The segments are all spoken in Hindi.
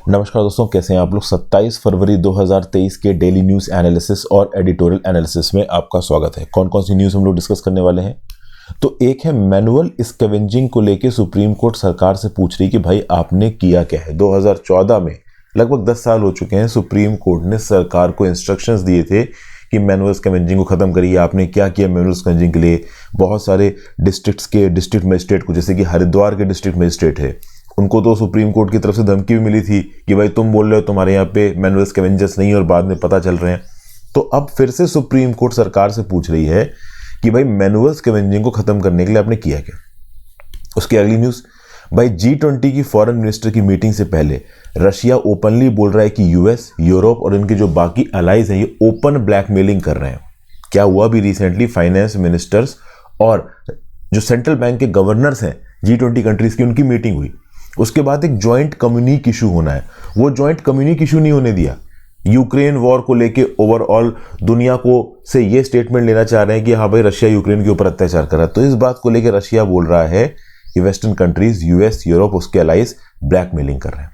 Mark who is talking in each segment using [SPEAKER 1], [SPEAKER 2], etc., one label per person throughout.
[SPEAKER 1] नमस्कार दोस्तों, कैसे हैं आप लोग। 27 फरवरी 2023 के डेली न्यूज़ एनालिसिस और एडिटोरियल एनालिसिस में आपका स्वागत है। कौन कौन सी न्यूज़ हम लोग डिस्कस करने वाले हैं, तो एक है मैनुअल स्कैवेंजिंग को लेके सुप्रीम कोर्ट सरकार से पूछ रही कि भाई आपने किया क्या है। 2014 में लगभग 10 साल हो चुके हैं, सुप्रीम कोर्ट ने सरकार को इंस्ट्रक्शंस दिए थे कि मैनुअल स्कैवेंजिंग को ख़त्म करिए। आपने क्या किया मैनुअल स्कैवेंजिंग के लिए? बहुत सारे डिस्ट्रिक्ट्स के डिस्ट्रिक्ट मजिस्ट्रेट को, जैसे कि हरिद्वार के डिस्ट्रिक्ट मजिस्ट्रेट है, उनको तो सुप्रीम कोर्ट की तरफ से धमकी भी मिली थी कि भाई तुम बोल रहे हो तुम्हारे यहाँ पे मैनुअल स्कैवेंजर्स नहीं, और बाद में पता चल रहे हैं। तो अब फिर से सुप्रीम कोर्ट सरकार से पूछ रही है कि भाई मैनुअल स्कैवेंजिंग को खत्म करने के लिए आपने किया क्या। उसकी अगली न्यूज़, भाई G20 की फॉरेन मिनिस्टर की मीटिंग से पहले रशिया ओपनली बोल रहा है कि यूएस, यूरोप और इनके जो बाकी अलाइज हैं ये ओपन ब्लैकमेलिंग कर रहे हैं। क्या हुआ भी रिसेंटली, फाइनेंस मिनिस्टर्स और जो सेंट्रल बैंक के गवर्नर्स हैं G20 कंट्रीज की, उनकी मीटिंग हुई। उसके बाद एक ज्वाइंट कम्युनिक इशू होना है, वो ज्वाइंट कम्युनिक इशू नहीं होने दिया। यूक्रेन वॉर को लेके ओवरऑल दुनिया को से ये स्टेटमेंट लेना चाह रहे हैं कि हाँ भाई रशिया यूक्रेन के ऊपर अत्याचार कर रहा है। तो इस बात को लेके रशिया बोल रहा है कि वेस्टर्न कंट्रीज, यूएस, यूरोप, उसके अलाइज ब्लैकमेलिंग कर रहे हैं।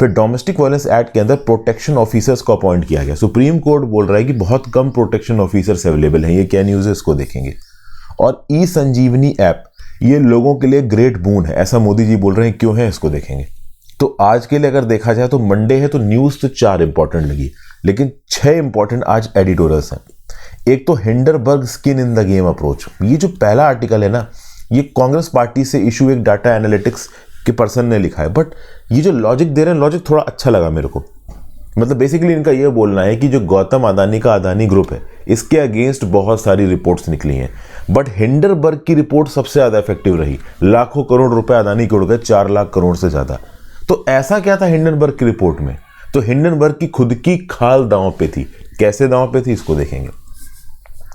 [SPEAKER 1] फिर डोमेस्टिक वायलेंस एक्ट के अंदर प्रोटेक्शन ऑफिसर्स को अपॉइंट किया गया। सुप्रीम कोर्ट बोल रहा है कि बहुत कम प्रोटेक्शन ऑफिसर्स अवेलेबल हैं। ये क्या न्यूज़ है, इसको देखेंगे। और ई संजीवनी ऐप, ये लोगों के लिए ग्रेट बून है, ऐसा मोदी जी बोल रहे हैं। क्यों है, इसको देखेंगे। तो आज के लिए अगर देखा जाए तो मंडे है, तो न्यूज़ तो 4 इंपॉर्टेंट लगी, लेकिन 6 इंपॉर्टेंट आज एडिटोरियल्स हैं। एक तो Hindenburg skin in the game approach, ये जो पहला आर्टिकल है ना, ये कांग्रेस पार्टी से इशू एक डाटा एनालिटिक्स के पर्सन ने लिखा है, बट ये जो लॉजिक दे रहे हैं, लॉजिक थोड़ा अच्छा लगा मेरे को। मतलब बेसिकली इनका ये बोलना है कि जो गौतम अदानी का अदानी ग्रुप है, इसके अगेंस्ट बहुत सारी रिपोर्ट्स निकली हैं, बट हिंडरबर्ग की रिपोर्ट सबसे ज़्यादा इफेक्टिव रही। लाखों करोड़ रुपए अदानी के उड़ गए, 4 लाख करोड़ से ज़्यादा। तो ऐसा क्या था हिंडनबर्ग की रिपोर्ट में? तो हिंडनबर्ग की खुद की खाल दांव पे थी। कैसे दांव पे थी, इसको देखेंगे।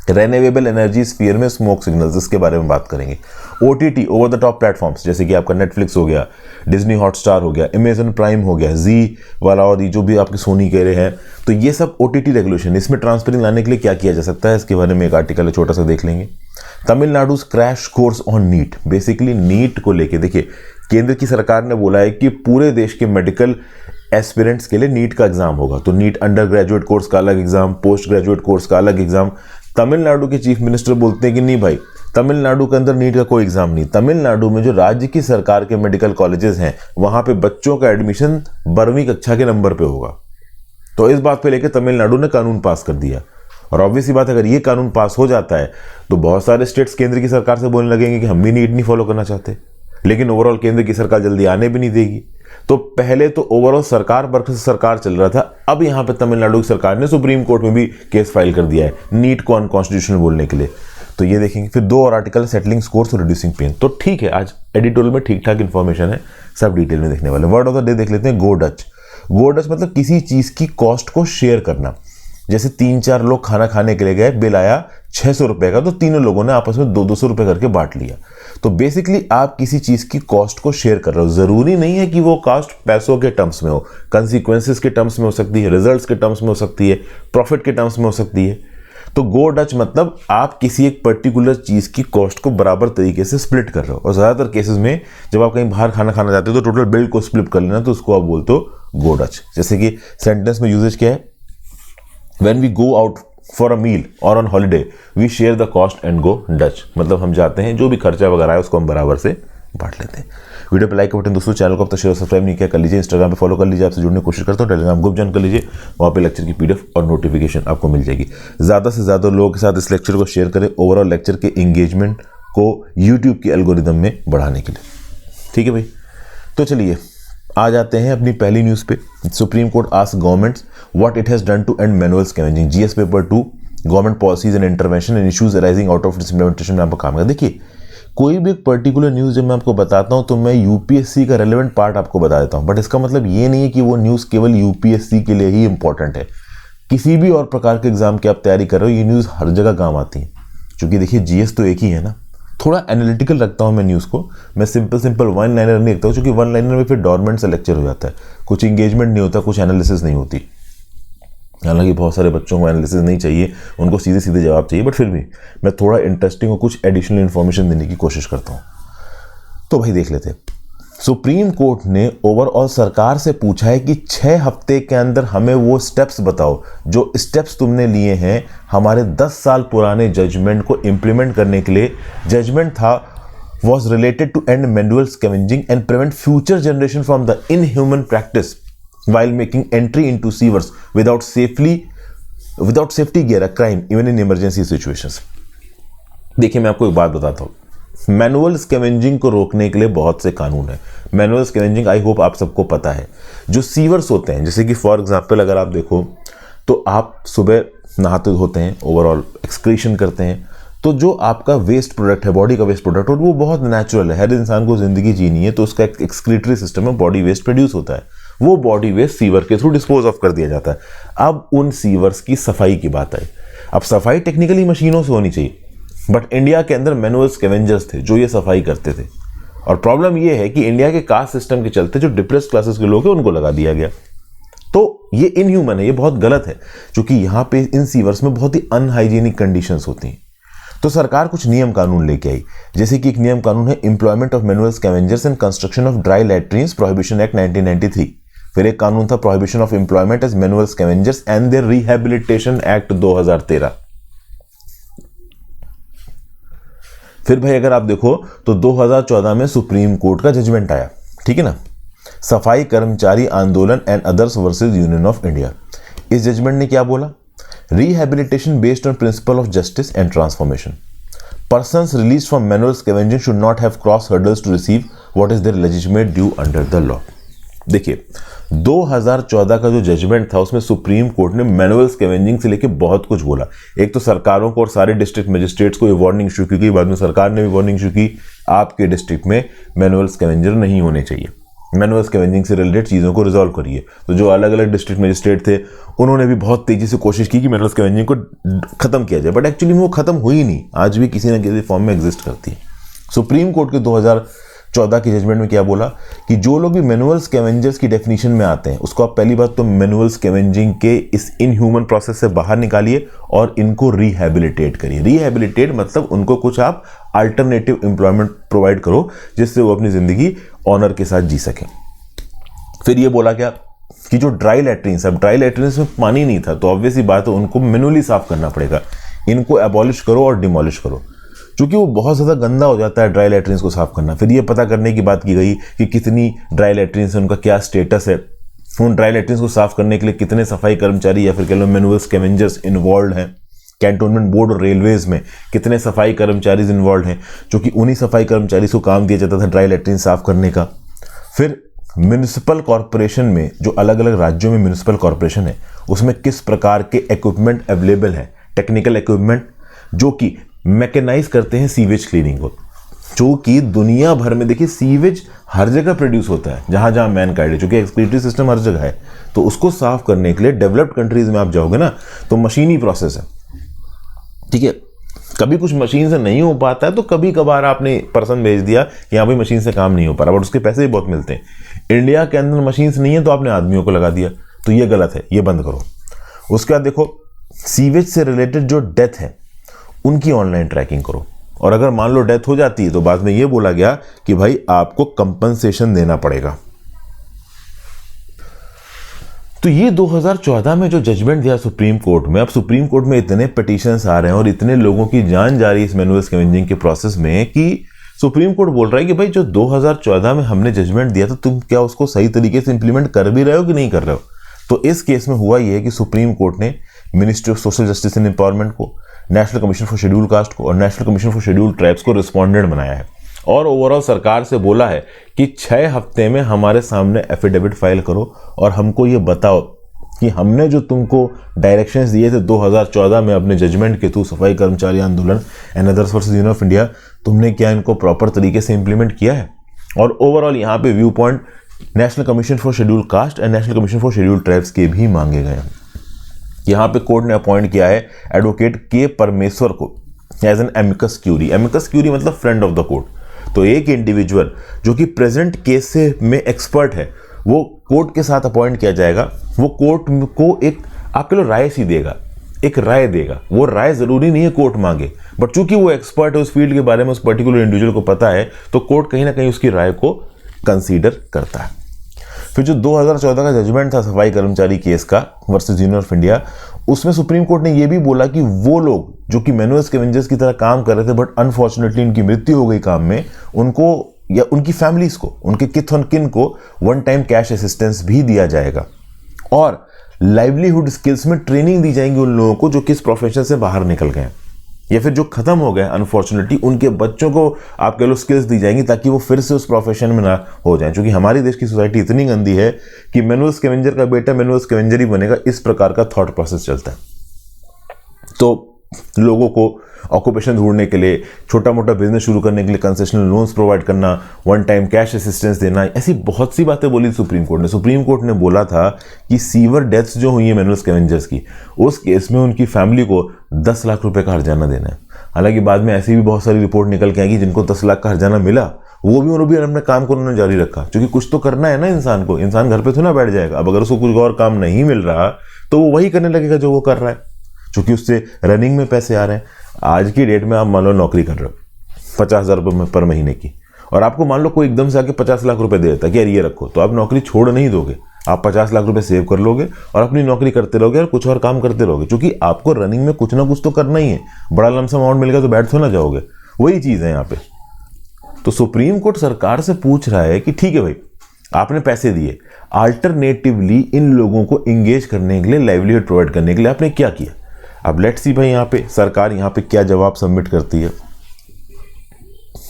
[SPEAKER 1] रेन्यूएबल एनर्जी स्फीयर में स्मोक सिग्नल्स, इसके बारे में बात करेंगे। OTT, over the top platforms, जैसे कि आपका नेटफ्लिक्स हो गया, डिज्नी हॉटस्टार हो गया, अमेजन प्राइम हो गया, जी वाला और जो भी आपके सोनी कह रहे हैं, तो ये सब ओटीटी रेगुलेशन, इसमें ट्रांसपेरेंसी लाने के लिए क्या किया जा सकता है, इसके बारे में एक आर्टिकल है, छोटा सा देख लेंगे। Tamil Nadu crash course on NEET, basically NEET को लेके देखिए, केंद्र की सरकार ने बोला है कि पूरे देश के मेडिकल एस्पिरेंट्स के लिए नीट का एग्जाम होगा। तो नीट अंडर ग्रेजुएट कोर्स का अलग एग्जाम, पोस्ट ग्रेजुएट कोर्स का अलग एग्जाम। तमिलनाडु के चीफ मिनिस्टर बोलते हैं कि नहीं भाई, तमिलनाडु के अंदर नीट का कोई एग्जाम नहीं। तमिलनाडु में जो राज्य की सरकार के मेडिकल कॉलेजेस हैं, वहां पे बच्चों का एडमिशन 12वीं कक्षा के नंबर पे होगा। तो इस बात पे लेकर तमिलनाडु ने कानून पास कर दिया। और ऑब्वियसली बात, अगर ये कानून पास हो जाता है तो बहुत सारे स्टेट्स केंद्र की सरकार से बोलने लगेंगे कि हम भी नीट नहीं फॉलो करना चाहते। लेकिन ओवरऑल केंद्र की सरकार जल्दी आने भी नहीं देगी। तो पहले तो ओवरऑल सरकार वर्सेस सरकार चल रहा था, अब यहां पे तमिलनाडु की सरकार ने सुप्रीम कोर्ट में भी केस फाइल कर दिया है नीट को अनकॉन्स्टिट्यूशनल बोलने के लिए। तो ये देखेंगे। फिर 2 और आर्टिकल, सेटलिंग स्कोर्स और रिड्यूसिंग पेन। तो ठीक है, आज एडिटोरियल में ठीक ठाक इन्फॉर्मेशन है, सब डिटेल में देखने वाले। वर्ड ऑफ द डे देख लेते हैं, गो डच। गो डच मतलब किसी चीज की कॉस्ट को शेयर करना। जैसे 3-4 लोग खाना खाने के लिए गए, बिल आया 600 रुपए का, तो तीनों लोगों ने आपस में 200 रुपए करके बांट लिया। तो बेसिकली आप किसी चीज की कॉस्ट को शेयर कर रहे हो। जरूरी नहीं है कि वो कॉस्ट पैसों के टर्म्स में हो, कंसिक्वेंसेस के टर्म्स में हो सकती है, रिजल्ट्स के टर्म्स में हो सकती है, प्रॉफिट के टर्म्स में हो सकती है। तो गो डच मतलब आप किसी एक पर्टिकुलर चीज की कॉस्ट को बराबर तरीके से स्प्लिट कर रहे हो। और ज्यादातर केसेस में जब आप कहीं बाहर खाना खाना जाते हो तो टोटल बिल को स्प्लिट कर लेना, तो उसको आप बोलते हो गो डच। जैसे कि सेंटेंस में यूजेज क्या है, When we go out for a meal or on holiday, we share the cost and go Dutch। मतलब हम जाते हैं, जो भी खर्चा वगैरह है उसको हम बराबर से बांट लेते हैं। वीडियो पे लाइक का बटन दोस्तों, चैनल को अब तक शेयर सब्सक्राइब नहीं किया कर लीजिए, इंस्टाग्राम पे फॉलो कर लीजिए, आपसे जुड़ने की कोशिश करता हूँ। टेलीग्राम ग्रुप ज्वाइन कर लीजिए, वहाँ पे लेक्चर की पीडीएफ और नोटिफिकेशन आपको मिल जाएगी। ज़्यादा से ज़्यादा लोगों के साथ इस लेक्चर को शेयर करें, ओवरऑल लेक्चर के एंगेजमेंट को यूट्यूब के एल्गोरिदम में बढ़ाने के लिए। ठीक है भाई, तो चलिए आ जाते हैं अपनी पहली न्यूज़ पे। Supreme Court ask governments what it has done to end manual scavenging. GS paper 2, government policies and intervention and issues arising out of its implementation में आपका काम है। देखिए, कोई भी एक पर्टिकुलर न्यूज़ जब मैं आपको बताता हूं तो मैं यूपीएससी का रेलेवेंट पार्ट आपको बता देता हूं, बट इसका मतलब ये नहीं है कि वो न्यूज़ केवल यूपीएससी के लिए ही इंपॉर्टेंट है। किसी भी और प्रकार के एग्जाम की आप तैयारी कर रहे हो, ये न्यूज़ हर जगह काम आती है। क्योंकि देखिए, जीएस तो एक ही है ना। थोड़ा एनालिटिकल रखता हूं मैं न्यूज़ को, मैं सिंपल वन लाइनर नहीं रखता हूं, क्योंकि वन लाइनर में फिर डॉर्मेंट सा लेक्चर हो जाता है, कुछ इंगेजमेंट नहीं होता, कुछ एनालिसिस नहीं होती। हालांकि बहुत सारे बच्चों को एनालिसिस नहीं चाहिए, उनको सीधे सीधे जवाब चाहिए, बट फिर भी मैं थोड़ा इंटरेस्टिंग और कुछ एडिशनल इन्फॉर्मेशन देने की कोशिश करता हूँ। तो भाई देख लेते हैं। सुप्रीम कोर्ट ने ओवरऑल सरकार से पूछा है कि 6 हफ्ते के अंदर हमें वो स्टेप्स बताओ जो स्टेप्स तुमने लिए हैं हमारे 10 साल पुराने जजमेंट को इंप्लीमेंट करने के लिए। जजमेंट था was related to end manual scavenging and prevent future generation from the inhuman practice while making entry into sewers without safety gear, a crime even in emergency situations। देखिए मैं आपको एक बात बताता हूँ, मैनुअल स्कैवेंजिंग को रोकने के लिए बहुत से कानून है। मैनुअल स्कैवेंजिंग आई होप आप सबको पता है। जो सीवर्स होते हैं, जैसे कि फॉर एग्जांपल अगर आप देखो तो आप सुबह नहाते धोते हैं, ओवरऑल एक्सक्रीशन करते हैं, तो जो आपका वेस्ट प्रोडक्ट है, बॉडी का वेस्ट प्रोडक्ट, और वो बहुत नेचुरल है, हर इंसान को जिंदगी जीनी है तो उसका एक एक्सक्रीटरी सिस्टम में बॉडी वेस्ट प्रोड्यूस होता है। वो बॉडी वेस्ट सीवर के थ्रू डिस्पोज ऑफ कर दिया जाता है। अब उन सीवर्स की सफाई की बात है। अब सफाई टेक्निकली मशीनों से होनी चाहिए, बट इंडिया के अंदर मैनुअल स्कैवेंजर्स थे जो ये सफाई करते थे। और प्रॉब्लम ये है कि इंडिया के कास्ट सिस्टम के चलते जो डिप्रेस्ड क्लासेस के लोग हैं उनको लगा दिया गया। तो ये इनह्यूमन है, ये बहुत गलत है, क्योंकि यहाँ पे इन सीवर्स में बहुत ही अनहाइजीनिक कंडीशंस होती हैं। तो सरकार कुछ नियम कानून लेके आई, जैसे कि एक नियम कानून है employment of manual scavengers and construction of dry latrines prohibition act 1993। फिर एक कानून था prohibition of employment as manual scavengers and their rehabilitation act 2013। फिर भाई अगर आप देखो तो 2014 में सुप्रीम कोर्ट का जजमेंट आया, ठीक है ना, सफाई कर्मचारी आंदोलन and others versus union of India. इस जजमेंट ने क्या बोला? Rehabilitation based on principle of justice and transformation. Persons released from manual scavenging should not have crossed hurdles to receive what is their legitimate due under the law. देखिए 2014 का जो जजमेंट था उसमें सुप्रीम कोर्ट ने मैनुअल स्कैवेंजिंग से लेके बहुत कुछ बोला। एक तो सरकारों को और सारे डिस्ट्रिक्ट मजिस्ट्रेट्स को ये वार्निंग इशू की, बाद में सरकार ने भी वार्निंग इशू की, आपके डिस्ट्रिक्ट में मैनुअल स्कैवेंजर नहीं होने चाहिए, मैनुअल स्कैवेंजिंग से रिलेटेड चीज़ों को रिजॉल्व करिए। तो जो अलग अलग डिस्ट्रिक्ट मजिस्ट्रेट थे उन्होंने भी बहुत तेजी से कोशिश की कि मैनुअल स्कैवेंजिंग को खत्म किया जाए, बट एक्चुअली वो खत्म हुई नहीं, आज भी किसी न किसी फॉर्म में एग्जिस्ट करती है। सुप्रीम कोर्ट के 2014 के जजमेंट में क्या बोला कि जो लोग भी मैनुअल स्कैवेंजर्स की डेफिनेशन में आते हैं उसको आप पहली बात तो मैनुअल स्कैवेंजिंग के इस इनह्यूमन प्रोसेस से बाहर निकालिए और इनको रिहैबिलिटेट करिए। रिहैबिलिटेट मतलब उनको कुछ आप अल्टरनेटिव एम्प्लॉयमेंट प्रोवाइड करो जिससे वो अपनी जिंदगी ऑनर के साथ जी सकें। फिर ये बोला क्या कि जो ड्राई लैट्रिन्स, अब ड्राई लैट्रिन्स में पानी नहीं था तो ऑब्वियसली बात है उनको मैनुअली साफ करना पड़ेगा, इनको एबॉलिश करो और डिमोलिश करो, क्योंकि वो बहुत ज़्यादा गंदा हो जाता है ड्राई लैट्रिन्स को साफ करना। फिर ये पता करने की बात की गई कि कितनी ड्राई लैट्रिन्स है, उनका क्या स्टेटस है, उन ड्राई लैट्रिन्स को साफ करने के लिए कितने सफाई कर्मचारी या फिर कह लो मैनुअल स्कैवेंजर्स इन्वॉल्व हैं। कैंटोनमेंट बोर्ड और रेलवेज में कितने सफाई कर्मचारी इन्वॉल्व हैं, क्योंकि उन्हीं सफाई कर्मचारी को काम दिया जाता था ड्राई लैट्रिन साफ करने का। फिर म्यूनिसिपल कॉरपोरेशन में जो अलग अलग राज्यों में म्यूनिसिपल कॉरपोरेशन है उसमें किस प्रकार के इक्विपमेंट अवेलेबल हैं, टेक्निकल इक्विपमेंट जो कि मैकेनाइज करते हैं सीवेज क्लीनिंग को, जो कि दुनिया भर में देखिए सीवेज हर जगह प्रोड्यूस होता है जहां जहां मैनकाइंड है, क्योंकि एक्सक्रीटरी सिस्टम हर जगह है, तो उसको साफ करने के लिए डेवलप्ड कंट्रीज में आप जाओगे ना तो मशीनी प्रोसेस है, ठीक है। कभी कुछ मशीन से नहीं हो पाता है तो कभी कभार आपने पर्सन भेज दिया कि यहाँ भाई मशीन से काम नहीं हो पा रहा, बट उसके पैसे भी बहुत मिलते हैं। इंडिया के अंदर मशीन नहीं है तो आपने आदमियों को लगा दिया, तो ये गलत है, ये बंद करो। उसके बाद देखो सीवेज से रिलेटेड जो डेथ है उनकी ऑनलाइन ट्रैकिंग करो, और अगर मान लो डेथ हो जाती है तो बाद में ये बोला गया कि भाई आपको कंपनसेशन देना पड़ेगा। तो ये 2014 में जो जजमेंट दिया सुप्रीम कोर्ट में, अब सुप्रीम कोर्ट में इतने पिटीशंस आ रहे हैं और इतने लोगों की जान जा रही है इस मैनुअल स्कैवेंजिंग के प्रोसेस में कि सुप्रीम कोर्ट बोल रहा है कि भाई जो 2014 में हमने जजमेंट दिया था तुम क्या उसको सही तरीके से इंप्लीमेंट कर भी रहे हो कि नहीं कर रहे हो। तो इस केस में हुआ ये कि सुप्रीम कोर्ट ने ministry of social justice and empowerment को, national commission for schedule caste को और national commission for schedule tribes को रिस्पॉन्डेंट बनाया है और ओवरऑल सरकार से बोला है कि 6 हफ्ते में हमारे सामने एफिडेविट फाइल करो और हमको ये बताओ कि हमने जो तुमको डायरेक्शंस दिए थे 2014 में अपने जजमेंट के थ्रू सफाई कर्मचारी आंदोलन and others versus union of India, तुमने क्या इनको प्रॉपर तरीके से इंप्लीमेंट किया है। और ओवरऑल यहाँ पे view point national commission for schedule cast and national commission for schedule tribes के भी मांगे गए हैं। यहाँ पे कोर्ट ने अपॉइंट किया है एडवोकेट के परमेश्वर को as an amicus curiae. Amicus curiae मतलब फ्रेंड ऑफ द कोर्ट। तो एक इंडिविजुअल जो कि प्रेजेंट केस से में एक्सपर्ट है वो कोर्ट के साथ अपॉइंट किया जाएगा। वो कोर्ट को एक आपके लिए राय सी देगा, एक राय देगा। वो राय जरूरी नहीं है कोर्ट मांगे, बट चूंकि वो एक्सपर्ट है उस फील्ड के बारे में, उस पर्टिकुलर इंडिविजुअल को पता है, तो कोर्ट कहीं ना कहीं उसकी राय को कंसीडर करता है। फिर जो 2014 का जजमेंट था सफाई कर्मचारी केस का वर्सेस यूनियन ऑफ इंडिया, उसमें सुप्रीम कोर्ट ने यह भी बोला कि वो लोग जो कि मैनुअल स्कैवेंजर्स की तरह काम कर रहे थे बट अनफॉर्चुनेटली उनकी मृत्यु हो गई काम में, उनको या उनकी फैमिलीज को, उनके किथ और किन को वन टाइम कैश असिस्टेंस भी दिया जाएगा और लाइवलीहुड स्किल्स में ट्रेनिंग दी जाएंगी उन लोगों को जो किस प्रोफेशन से बाहर निकल गए या फिर जो खत्म हो गए अनफॉर्चुनेटली, उनके बच्चों को आप कह लो स्किल्स दी जाएंगी ताकि वो फिर से उस प्रोफेशन में ना हो जाएं। क्योंकि हमारी देश की सोसाइटी इतनी गंदी है कि मैनुअल स्कैवेंजर का बेटा मैनुअल स्कैवेंजर ही बनेगा, इस प्रकार का थॉट प्रोसेस चलता है। तो लोगों को ऑक्यूपेशन ढूंढने के लिए, छोटा मोटा बिजनेस शुरू करने के लिए कंसेशनल लोन्स प्रोवाइड करना, वन टाइम कैश असिस्टेंस देना, ऐसी बहुत सी बातें बोली सुप्रीम कोर्ट ने। सुप्रीम कोर्ट ने बोला था कि सीवर डेथ्स जो हुई है मैनुअल स्कैवेंजर्स की, उस केस में उनकी फैमिली को 10 लाख रुपए का हर्जाना देना है। हालांकि बाद में ऐसी भी बहुत सारी रिपोर्ट निकल के आएगी जिनको 10 लाख का हर्जाना मिला, वो भी अपने काम को उन्होंने जारी रखा, क्योंकि कुछ तो करना है ना इंसान को। इंसान घर पे तो ना बैठ जाएगा। अब अगर उसको कुछ और काम नहीं मिल रहा तो वो वही करने लगेगा जो वो कर रहा है, क्योंकि उससे रनिंग में पैसे आ रहे हैं। आज की डेट में आप मान लो नौकरी कर रहे हो 50,000 रुपये पर महीने की, और आपको मान लो कोई एकदम से आके 50 लाख रुपए दे देता है कि यार ये रखो, तो आप नौकरी छोड़ नहीं दोगे। आप 50 लाख रुपए सेव कर लोगे और अपनी नौकरी करते रहोगे और कुछ और काम करते रहोगे, क्योंकि आपको रनिंग में कुछ ना कुछ तो करना ही है। बड़ा लमसम अमाउंट मिल गया तो बैठ तो ना जाओगे, वही चीज़ है यहाँ पे। तो सुप्रीम कोर्ट सरकार से पूछ रहा है कि ठीक है भाई, आपने पैसे दिए, अल्टरनेटिवली इन लोगों को इंगेज करने के लिए, लाइवलीहुड प्रोवाइड करने के लिए आपने क्या किया। अब लेट्स सी भाई यहाँ पे सरकार यहाँ पे क्या जवाब सबमिट करती है,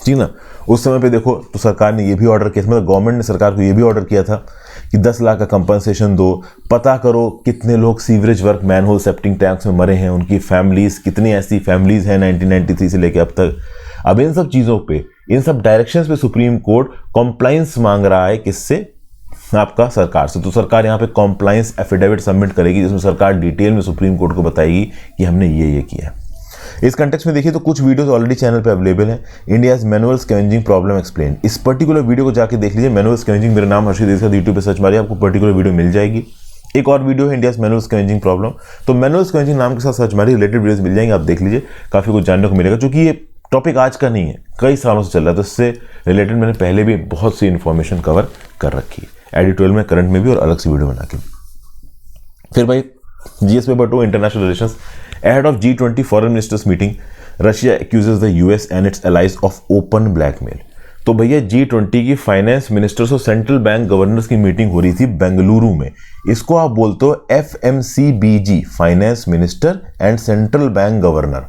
[SPEAKER 1] ठीक ना। उस समय पे देखो तो सरकार ने ये भी ऑर्डर किया, मतलब गवर्नमेंट ने सरकार को ये भी ऑर्डर किया था कि 10 लाख का कंपनसेशन दो, पता करो कितने लोग सीवरेज वर्क, मैनहोल, सेप्टिंग टैंक्स में मरे हैं, उनकी फैमिलीज, कितनी ऐसी फैमिलीज हैं 1993 से लेकर अब तक। अब इन सब चीज़ों पे, इन सब डायरेक्शंस पे सुप्रीम कोर्ट कॉम्प्लाइंस मांग रहा है, किससे, आपका सरकार से। तो सरकार यहाँ पे कॉम्प्लाइंस एफिडेविट सबमिट करेगी जिसमें सरकार डिटेल में सुप्रीम कोर्ट को बताएगी कि हमने ये किया है। इस कंटेक्स्ट में देखिए तो कुछ वीडियोस ऑलरेडी चैनल पे अवेलेबल हैं। India's manual scavenging problem explain, इस पर्टिकुलर वीडियो को जाके देख लीजिए। मैनुअल स्कैवेंजिंग, मेरा नाम हर्षित देसाई, यूट्यूब पे सर्च मारिए, आपको पर्टिकुलर वीडियो मिल जाएगी। एक और वीडियो है इंडियाज मैनुअल स्कैवेंजिंग प्रॉब्लम, तो मैनुअल स्कैवेंजिंग नाम के साथ सर्च मारिए, रिलेटेड वीडियोस मिल जाएंगे, आप देख लीजिए, काफ़ी कुछ जानने को मिलेगा। क्योंकि ये टॉपिक आज का नहीं है, कई सालों से चल रहा है, तो इससे रिलेटेड मैंने पहले भी बहुत सी इन्फॉर्मेशन कवर कर रखी है, एडिटोरियल में, करंट में भी, और अलग से वीडियो बना के। फिर भाई GS paper 2 international relations, ahead of G20 foreign ministers meeting, Russia accuses the US and its allies of open blackmail. तो भैया G20 की फाइनेंस मिनिस्टर्स और सेंट्रल बैंक गवर्नर्स की मीटिंग हो रही थी बेंगलुरु में। इसको आप बोलते हो FMCBG, finance minister and central bank governor.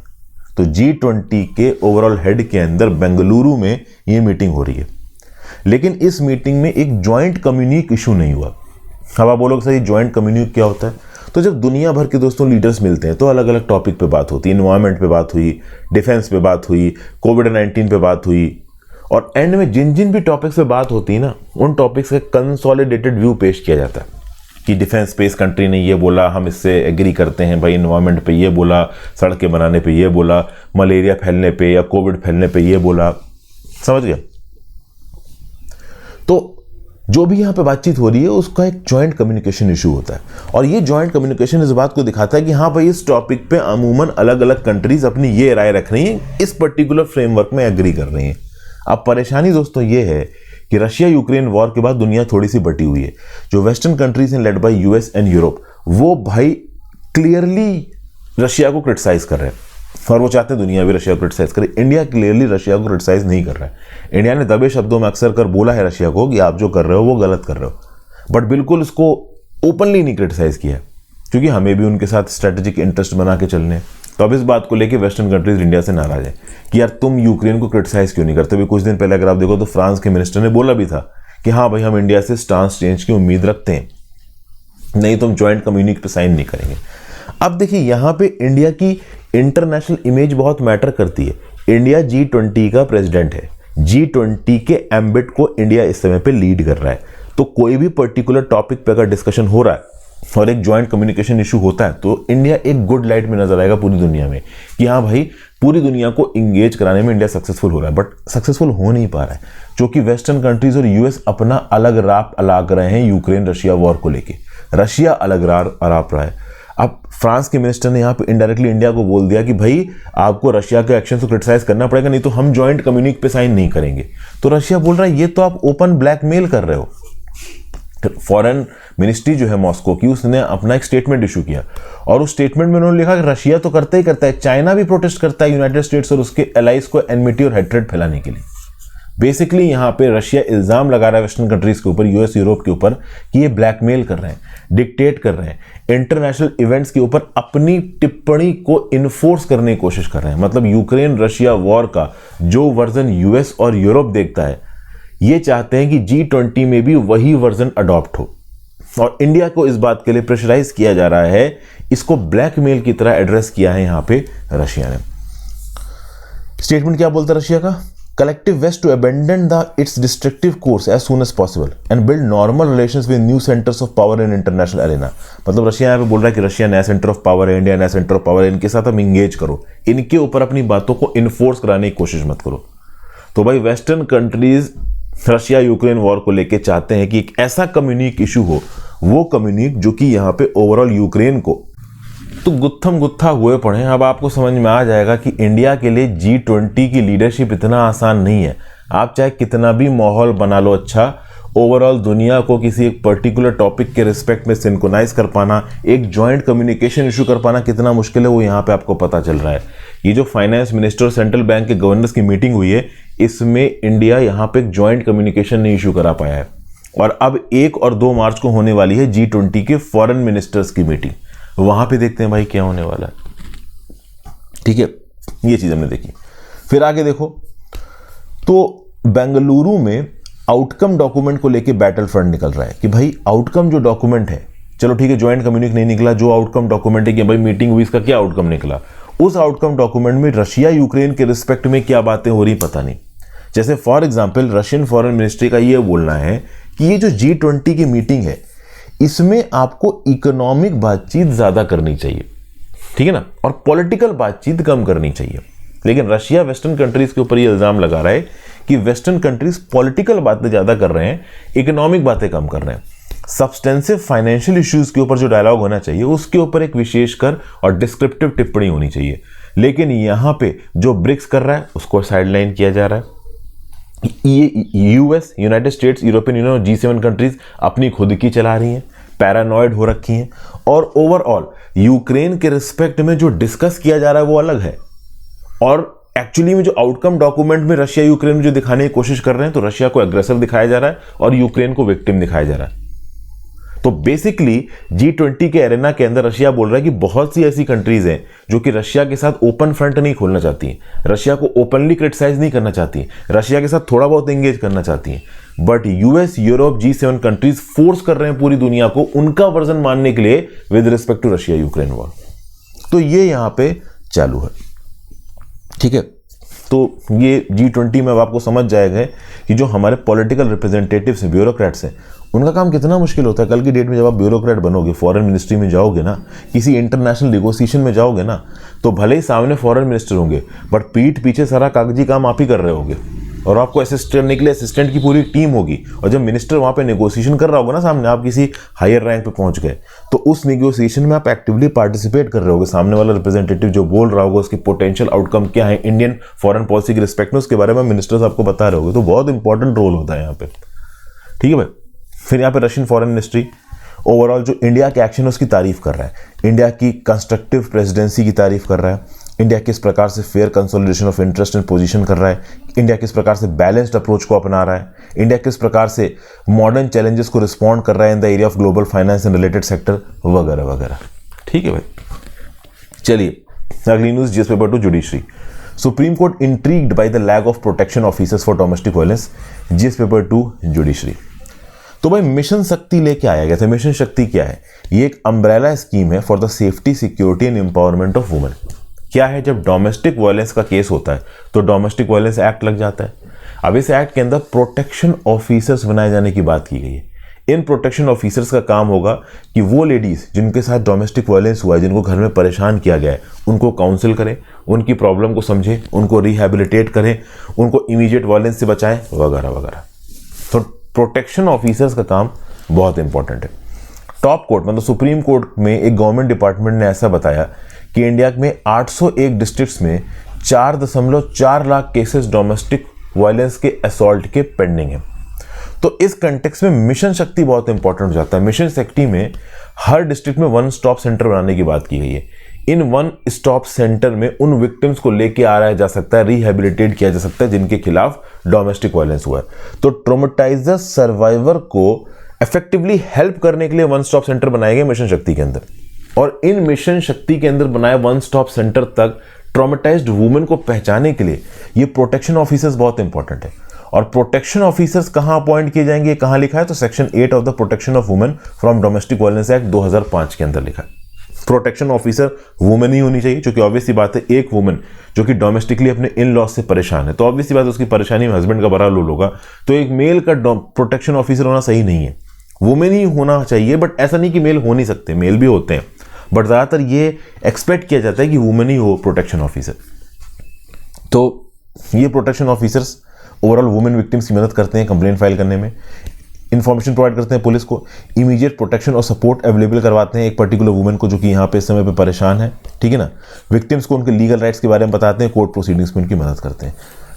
[SPEAKER 1] तो G20 के ओवरऑल हेड के अंदर बेंगलुरु में ये मीटिंग हो रही है, लेकिन इस मीटिंग में एक ज्वाइंट कम्युनिक इशू नहीं हुआ। अब आप बोलोगे सर ये ज्वाइंट कम्युनिक क्या होता है? तो जब दुनिया भर के दोस्तों लीडर्स मिलते हैं तो अलग अलग टॉपिक पे बात होती है, एनवायरनमेंट पे बात हुई, डिफेंस पे बात हुई, कोविड-19 पे बात हुई, और एंड में जिन जिन भी टॉपिक्स पे बात होती है ना, उन टॉपिक्स का कंसोलिडेटेड व्यू पेश किया जाता है कि डिफेंस पे इस कंट्री ने ये बोला, हम इससे एग्री करते हैं भाई, एनवायरनमेंट पे ये बोला, सड़कें बनाने पे ये बोला, मलेरिया फैलने पे या कोविड फैलने पे ये बोला, समझ गया। तो जो भी यहाँ पे बातचीत हो रही है उसका एक जॉइंट कम्युनिकेशन इशू होता है, और ये जॉइंट कम्युनिकेशन इस बात को दिखाता है कि हाँ भाई इस टॉपिक पे अमूमन अलग अलग कंट्रीज अपनी ये राय रख रही हैं, इस पर्टिकुलर फ्रेमवर्क में एग्री कर रही हैं। अब परेशानी दोस्तों ये है कि रशिया यूक्रेन वॉर के बाद दुनिया थोड़ी सी बटी हुई है। जो वेस्टर्न कंट्रीज हैं led by US and Europe, वो भाई क्लियरली रशिया को क्रिटिसाइज कर रहे हैं, और वो चाहते हैं दुनिया भी रशिया को क्रिटिसाइज करे। इंडिया क्लियरली रशिया को क्रिटिसाइज नहीं कर रहा है। इंडिया ने दबे शब्दों में अक्सर कर बोला है रशिया को कि आप जो कर रहे हो वो गलत कर रहे हो, बट बिल्कुल उसको ओपनली नहीं क्रिटिसाइज किया, क्योंकि हमें भी उनके साथ स्ट्रेटेजिक इंटरेस्ट बना के चलने हैं। तो अब इस बात को लेकर वेस्टर्न कंट्रीज इंडिया से नाराज है कि यार तुम यूक्रेन को क्रिटिसाइज क्यों नहीं करते। भी कुछ दिन पहले अगर आप देखो तो फ्रांस के मिनिस्टर ने बोला भी था कि हाँ भाई हम इंडिया से स्टांस चेंज की उम्मीद रखते हैं, नहीं तो हम ज्वाइंट कम्युनिक पे साइन नहीं करेंगे। अब देखिए यहाँ पे इंडिया की इंटरनेशनल इमेज बहुत मैटर करती है। इंडिया G20 का प्रेसिडेंट है, G20 के एम्बिट को इंडिया इस समय पे लीड कर रहा है। तो कोई भी पर्टिकुलर टॉपिक पे अगर डिस्कशन हो रहा है और एक ज्वाइंट कम्युनिकेशन इशू होता है, तो इंडिया एक गुड लाइट में नजर आएगा पूरी दुनिया में कि हाँ भाई पूरी दुनिया को इंगेज कराने में इंडिया सक्सेसफुल हो रहा है। बट सक्सेसफुल हो नहीं पा रहा है, क्योंकि वेस्टर्न कंट्रीज और यूएस अपना अलग राप अलाग रहे हैं यूक्रेन रशिया वॉर को लेके। रशिया अलग राप रहा है। अब फ्रांस के मिनिस्टर ने यहाँ पे इनडायरेक्टली इंडिया को बोल दिया कि भाई आपको रशिया के एक्शन को क्रिटिसाइज करना पड़ेगा, नहीं तो हम जॉइंट कम्युनिक पे साइन नहीं करेंगे। तो रशिया बोल रहा है ये तो आप ओपन ब्लैकमेल कर रहे हो। फॉरेन मिनिस्ट्री जो है मॉस्को की, उसने अपना एक स्टेटमेंट इशू किया और उस स्टेटमेंट में उन्होंने लिखा कि रशिया तो करता ही करता है, चाइना भी प्रोटेस्ट करता है यूनाइटेड स्टेट्स और उसके एलाइज को एनमिटी और हेट्रेड फैलाने के लिए। बेसिकली यहां पे रशिया इल्जाम लगा रहा है वेस्टर्न कंट्रीज के ऊपर, यूएस यूरोप के ऊपर, कि ये ब्लैकमेल कर रहे हैं, डिक्टेट कर रहे हैं, इंटरनेशनल इवेंट्स के ऊपर अपनी टिप्पणी को इन्फोर्स करने की कोशिश कर रहे हैं। मतलब यूक्रेन रशिया वॉर का जो वर्जन यूएस और यूरोप देखता है, ये चाहते हैं कि G20 में भी वही वर्जन अडॉप्ट हो और इंडिया को इस बात के लिए प्रेशराइज किया जा रहा है। इसको ब्लैकमेल की तरह एड्रेस किया है यहां पे रशिया ने। स्टेटमेंट क्या बोलता है रशिया का? Collective west to abandon the its destructive course as soon as possible and build normal relations with new centres of power in international arena. मतलब रशिया यहाँ पे बोल रहा है कि रशिया नया सेंटर ऑफ पावर है, इंडिया नया सेंटर ऑफ पावर है, इनके साथ हम इंगेज करो, इनके ऊपर अपनी बातों को इन्फोर्स कराने की कोशिश मत करो। तो भाई western countries Russia Ukraine war को लेके चाहते हैं कि एक ऐसा कम्युनिक इशू हो, वो कम्युनिक जो कि यहाँ पे ओवरऑल यूक्रेन को तो गुत्थम गुत्था हुए पड़े। अब आपको समझ में आ जाएगा कि इंडिया के लिए G20 की लीडरशिप इतना आसान नहीं है। आप चाहे कितना भी माहौल बना लो अच्छा, ओवरऑल दुनिया को किसी एक पर्टिकुलर टॉपिक के रिस्पेक्ट में सिंक्रोनाइज कर पाना, एक जॉइंट कम्युनिकेशन इशू कर पाना कितना मुश्किल है, वो यहाँ पे आपको पता चल रहा है। ये जो फाइनेंस मिनिस्टर और सेंट्रल बैंक के गवर्नर्स की मीटिंग हुई है, इसमें इंडिया यहाँ पे एक जॉइंट कम्युनिकेशन नहीं इशू करा पाया है। और अब 1 और 2 मार्च को होने वाली है G20 के फॉरेन मिनिस्टर्स की मीटिंग, वहां पे देखते हैं भाई क्या होने वाला है। ठीक है, ये चीज हमने देखी। फिर आगे देखो तो बेंगलुरु में आउटकम डॉक्यूमेंट को लेके बैटल फ्रंट निकल रहा है कि भाई आउटकम जो डॉक्यूमेंट है, चलो ठीक है ज्वाइंट कम्युनिक नहीं निकला, जो आउटकम डॉक्यूमेंट है कि भाई मीटिंग हुई, इसका क्या आउटकम निकला, उस आउटकम डॉक्यूमेंट में रशिया यूक्रेन के रिस्पेक्ट में क्या बातें हो रही पता नहीं। जैसे for example Russian foreign ministry का ये बोलना है कि ये जो G20 की मीटिंग है, इसमें आपको इकोनॉमिक बातचीत ज्यादा करनी चाहिए, ठीक है ना, और पॉलिटिकल बातचीत कम करनी चाहिए। लेकिन रशिया वेस्टर्न कंट्रीज के ऊपर ये इल्जाम लगा रहा है कि वेस्टर्न कंट्रीज पॉलिटिकल बातें ज्यादा कर रहे हैं, इकोनॉमिक बातें कम कर रहे हैं। सब्सटेंसिव फाइनेंशियल इश्यूज के ऊपर जो डायलॉग होना चाहिए, उसके ऊपर एक विशेषकर और डिस्क्रिप्टिव टिप्पणी होनी चाहिए। लेकिन यहां पे जो ब्रिक्स कर रहा है उसको साइडलाइन किया जा रहा है। ये US, United states, European union और G7 कंट्रीज अपनी खुद की चला रही हैं, पैरानॉइड हो रखी हैं, और ओवरऑल यूक्रेन के रिस्पेक्ट में जो डिस्कस किया जा रहा है वो अलग है, और एक्चुअली में जो आउटकम डॉक्यूमेंट में रशिया यूक्रेन में जो दिखाने की कोशिश कर रहे हैं, तो रशिया को एग्रेसर दिखाया जा रहा है और यूक्रेन को विक्टिम दिखाया जा रहा है। तो बेसिकली G20 के एरेना के अंदर रशिया बोल रहा है कि बहुत सी ऐसी कंट्रीज हैं जो कि रशिया के साथ ओपन फ्रंट नहीं खोलना चाहती हैं, रशिया को ओपनली क्रिटिसाइज नहीं करना चाहती, रशिया के साथ थोड़ा बहुत एंगेज करना चाहती हैं, but US, Europe, G7 countries force कर रहे हैं पूरी दुनिया को उनका वर्जन मानने के लिए with respect to Russia Ukraine war. तो ये यहां पे चालू है, ठीक है। तो ये G20 में अब आपको समझ जाएगा कि जो हमारे पॉलिटिकल रिप्रेजेंटेटिव्स हैं, ब्यूरोक्रेट्स हैं, उनका काम कितना मुश्किल होता है। कल की डेट में जब आप ब्यूरोक्रेट बनोगे, फॉरेन मिनिस्ट्री में जाओगे ना, किसी इंटरनेशनल नेगोशिएशन में जाओगे ना, तो भले ही सामने फॉरेन मिनिस्टर होंगे, बट पीठ पीछे सारा कागजी काम आप ही कर रहे होगे, और आपको असिस्ट करने के लिए असिस्टेंट की पूरी टीम होगी। और जब मिनिस्टर वहां पे नेगोशिएशन कर रहा होगा ना, सामने आप किसी हायर रैंक पे पहुंच गए, तो उस नेगोशिएशन में आप एक्टिवली पार्टिसिपेट कर रहे होगे। सामने वाला रिप्रेजेंटेटिव जो बोल रहा होगा उसकी पोटेंशियल आउटकम क्या है इंडियन फॉरेन पॉलिसी के रिस्पेक्ट में, उसके बारे में मिनिस्टर्स आपको बता रहे होगे। तो बहुत इंपॉर्टेंट रोल होता है यहाँ पे, ठीक है भाई। फिर यहाँ पे रशियन फॉरेन मिनिस्ट्री ओवरऑल जो इंडिया के एक्शन है उसकी तारीफ कर रहा है, इंडिया की कंस्ट्रक्टिव प्रेसिडेंसी की तारीफ कर रहा है, इंडिया किस प्रकार से fair consolidation of interest and position कर रहा है, इंडिया किस प्रकार से बैलेंस्ड अप्रोच को अपना रहा है, इंडिया किस प्रकार से मॉडर्न चैलेंजेस को रिस्पॉन्ड कर रहा है in the area of global finance and related sector वगैरह वगैरह, ठीक है भाई। चलिए अगली news, GS paper 2 judiciary. Supreme Court intrigued by the lack of protection officers for domestic violence, GS paper 2 judiciary. तो भाई मिशन शक्ति लेके आया गया था। मिशन शक्ति क्या है? ये एक अम्ब्रेला स्कीम है for the safety, security and empowerment of women. क्या है, जब डोमेस्टिक वायलेंस का केस होता है तो डोमेस्टिक वायलेंस एक्ट लग जाता है। अब इस एक्ट के अंदर प्रोटेक्शन ऑफिसर्स बनाए जाने की बात की गई है। इन प्रोटेक्शन ऑफिसर्स का काम होगा कि वो लेडीज जिनके साथ डोमेस्टिक वायलेंस हुआ है, जिनको घर में परेशान किया गया है, उनको काउंसिल करें, उनकी प्रॉब्लम को समझें, उनको रिहैबिलिटेट करें, उनको इमीडिएट वायलेंस से बचाएं वगैरह वगैरह। तो प्रोटेक्शन ऑफिसर्स का काम बहुत इंपॉर्टेंट है। टॉप कोर्ट मतलब सुप्रीम कोर्ट में एक गवर्नमेंट डिपार्टमेंट ने ऐसा बताया कि इंडिया में 801 डिस्ट्रिक्ट्स में 4.4 लाख केसेस डोमेस्टिक वायलेंस के असॉल्ट के पेंडिंग है। तो इस कंटेक्स्ट में मिशन शक्ति बहुत इंपॉर्टेंट हो जाता है। मिशन शक्ति में हर डिस्ट्रिक्ट में वन स्टॉप सेंटर बनाने की बात की गई है। इन वन स्टॉप सेंटर में उन विक्टिम्स को लेके आया जा सकता है, रिहेबिलिटेट किया जा सकता है जिनके खिलाफ डोमेस्टिक वायलेंस हुआ है। तो ट्रॉमेटाइजर सर्वाइवर को इफेक्टिवली हेल्प करने के लिए वन स्टॉप सेंटर बनाए गए मिशन शक्ति के अंदर, और इन मिशन शक्ति के अंदर बनाए वन स्टॉप सेंटर तक ट्रॉमेटाइज्ड वुमेन को पहचानने के लिए ये प्रोटेक्शन ऑफिसर्स बहुत इंपॉर्टेंट है। और प्रोटेक्शन ऑफिसर्स कहां अपॉइंट किए जाएंगे, कहां लिखा है, तो section 8 of the protection of women from domestic violence act 2005 के अंदर लिखा है। प्रोटेक्शन ऑफिसर वुमेन ही होनी चाहिए, क्योंकि ऑब्वियस सी बात है एक वुमेन जो कि डोमेस्टिकली अपने इन लॉज से परेशान है, तो ऑब्वियस सी बात है उसकी परेशानी में हस्बैंड का बड़ा रोल होगा। तो एक मेल का प्रोटेक्शन ऑफिसर होना सही नहीं है, वुमेन ही होना चाहिए। बट ऐसा नहीं कि मेल हो नहीं सकते, मेल भी होते हैं, बट ज्यादातर ये एक्सपेक्ट किया जाता है कि वुमेन ही हो प्रोटेक्शन ऑफिसर। तो ये protection officers overall women victims की मदद करते हैं कंप्लेंट फाइल करने में, इन्फॉर्मेशन प्रोवाइड करते हैं पुलिस को, इमीडिएट प्रोटेक्शन और सपोर्ट अवेलेबल करवाते हैं एक पर्टिकुलर वुमेन को जो कि यहाँ पे इस समय पे परेशान है, ठीक है ना। विक्टिम्स को उनके लीगल राइट्स के बारे में बताते हैं, कोर्ट प्रोसीडिंग्स में उनकी मदद करते हैं।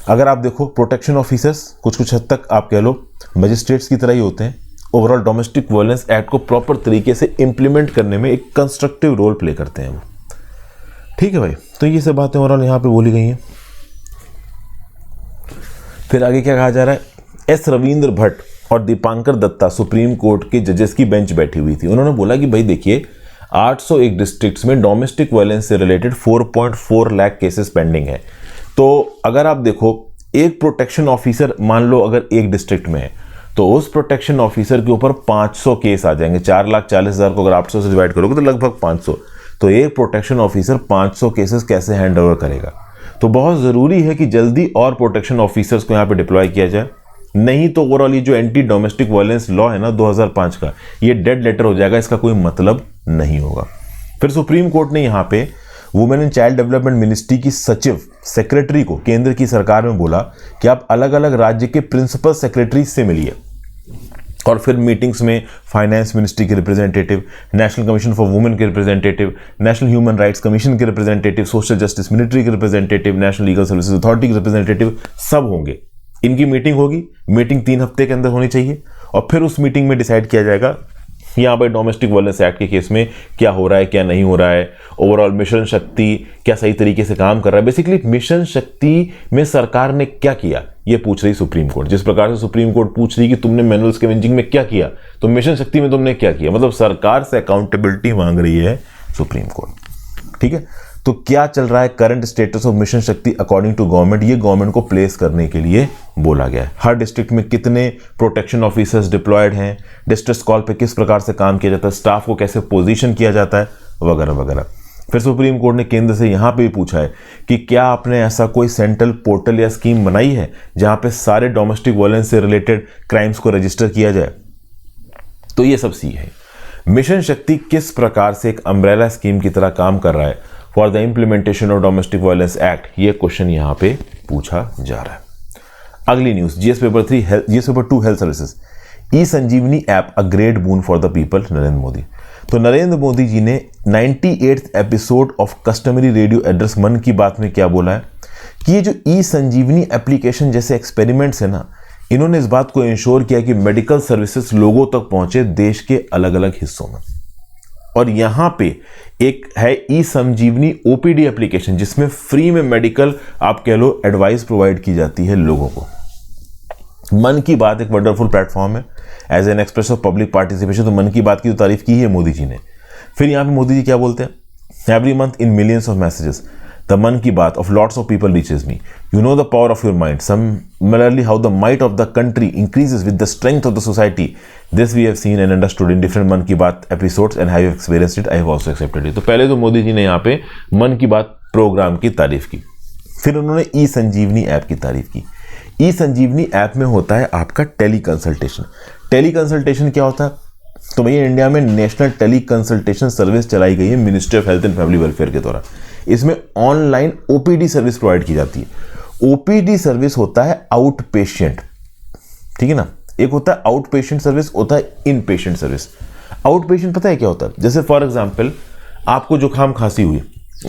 [SPEAKER 1] अगर आप देखो प्रोटेक्शन ऑफिसर्स कुछ हद तक आप कह लो मजिस्ट्रेट्स की तरह ही होते हैं। ओवरऑल डोमेस्टिक वायलेंस एक्ट को प्रॉपर तरीके से इंप्लीमेंट करने में एक कंस्ट्रक्टिव रोल प्ले करते हैं वो, ठीक है भाई। तो ये सब बातें ओवरऑल यहाँ पे बोली गई हैं। फिर आगे क्या कहा जा रहा है, एस रविंद्र भट्ट और दीपांकर दत्ता सुप्रीम कोर्ट के जजेस की बेंच बैठी हुई थी। उन्होंने बोला कि भाई देखिए 801 डिस्ट्रिक्ट्स में डोमेस्टिक वायलेंस से रिलेटेड 4.4 लाख केसेस पेंडिंग है। तो अगर आप देखो एक प्रोटेक्शन ऑफिसर मान लो अगर एक डिस्ट्रिक्ट में है तो उस प्रोटेक्शन ऑफिसर के ऊपर 500 केस आ जाएंगे। 4,40,000 को अगर 800 से डिवाइड करोगे तो लगभग 500। तो एक प्रोटेक्शन ऑफिसर 500 केसेस कैसे हैंड ओवर करेगा। तो बहुत ज़रूरी है कि जल्दी और प्रोटेक्शन ऑफिसर्स को यहाँ पे डिप्लॉय किया जाए, नहीं तो ओवरऑल ये जो एंटी डोमेस्टिक वायलेंस लॉ है ना 2005 का, ये डेड लेटर हो जाएगा, इसका कोई मतलब नहीं होगा। फिर सुप्रीम कोर्ट ने यहाँ पे women and child development ministry की सचिव सेक्रेटरी को केंद्र की सरकार में बोला कि आप अलग अलग राज्य के प्रिंसिपल सेक्रेटरी से मिलिए, और फिर मीटिंग्स में फाइनेंस मिनिस्ट्री के representative, national commission for women के representative, national human rights commission के रिप्रेजेंटेटिव, सोशल जस्टिस मिनिस्ट्री के representative, national legal services authority के रिप्रेजेंटेटिव सब होंगे। इनकी मीटिंग होगी, मीटिंग 3 हफ्ते के अंदर होनी चाहिए, और फिर उस मीटिंग में डिसाइड किया जाएगा यहाँ पर डोमेस्टिक वायलेंस एक्ट के केस में क्या हो रहा है, क्या नहीं हो रहा है, ओवरऑल मिशन शक्ति क्या सही तरीके से काम कर रहा है। बेसिकली मिशन शक्ति में सरकार ने क्या किया ये पूछ रही सुप्रीम कोर्ट। जिस प्रकार से सुप्रीम कोर्ट पूछ रही कि तुमने मैनुअल स्कैवेंजिंग में क्या किया, तो मिशन शक्ति में तुमने क्या किया, मतलब सरकार से अकाउंटेबिलिटी मांग रही है सुप्रीम कोर्ट, ठीक है। तो क्या चल रहा है करंट स्टेटस ऑफ मिशन शक्ति अकॉर्डिंग टू गवर्नमेंट, ये गवर्नमेंट को प्लेस करने के लिए बोला गया है। हर डिस्ट्रिक्ट में कितने प्रोटेक्शन ऑफिसर्स डिप्लॉयड हैं, डिस्ट्रेस कॉल पे किस प्रकार से काम किया जाता है, स्टाफ को कैसे पोजीशन किया जाता है, वगैरह वगैरह। फिर सुप्रीम कोर्ट ने केंद्र से यहाँ पे भी पूछा है कि क्या आपने ऐसा कोई सेंट्रल पोर्टल या स्कीम बनाई है जहाँ पे सारे डोमेस्टिक वायलेंस से रिलेटेड क्राइम्स को रजिस्टर किया जाए। तो ये सब सी है। मिशन शक्ति किस प्रकार से एक अम्ब्रेला स्कीम की तरह काम कर रहा है for the implementation of domestic violence act, ये क्वेश्चन यहाँ पे पूछा जा रहा है। अगली news, GS paper 2 health services, E Sanjeevani app a great boon for the people, Narendra Modi. तो नरेंद्र मोदी जी ने 98th episode of customary radio address Mann Ki बात में क्या बोला है कि ये जो ई संजीवनी एप्लीकेशन जैसे एक्सपेरिमेंट्स है ना, इन्होंने इस बात को इंश्योर किया कि मेडिकल सर्विसेज लोगों तक पहुंचे देश के अलग अलग हिस्सों में। और यहां पे एक है ई संजीवनी ओपीडी एप्लीकेशन जिसमें फ्री में मेडिकल आप कह लो एडवाइस प्रोवाइड की जाती है लोगों को। मन की बात एक वंडरफुल प्लेटफॉर्म है as an express of public participation. तो मन की बात की तो तारीफ की है मोदी जी ने। फिर यहां पे मोदी जी क्या बोलते हैं, every month in millions of messages the मन की बात of lots of people reaches me. You know the power of your mind. Similarly, how the might of the country increases with the strength of the society. This we have seen and understood in different मन की बात episodes and have experienced it. I have also accepted it. तो पहले तो मोदी जी ने यहाँ पे मन की बात प्रोग्राम की तारीफ की, फिर उन्होंने ई संजीवनी ऐप की तारीफ की। ई संजीवनी ऐप में होता है आपका टेली कंसल्टेशन। टेली कंसल्टेशन क्या होता है, तो भैया इंडिया में नेशनल टेली कंसल्टेशन सर्विस चलाई गई है ministry of health and family welfare के द्वारा। इसमें ऑनलाइन ओपीडी सर्विस प्रोवाइड की जाती है। ओपीडी सर्विस होता है आउट पेशेंट, ठीक है ना। एक होता है आउट पेशेंट सर्विस, होता है इन पेशेंट सर्विस। आउट पेशेंट पता है क्या होता है? जैसे फॉर एग्जाम्पल आपको जुकाम खांसी हुई,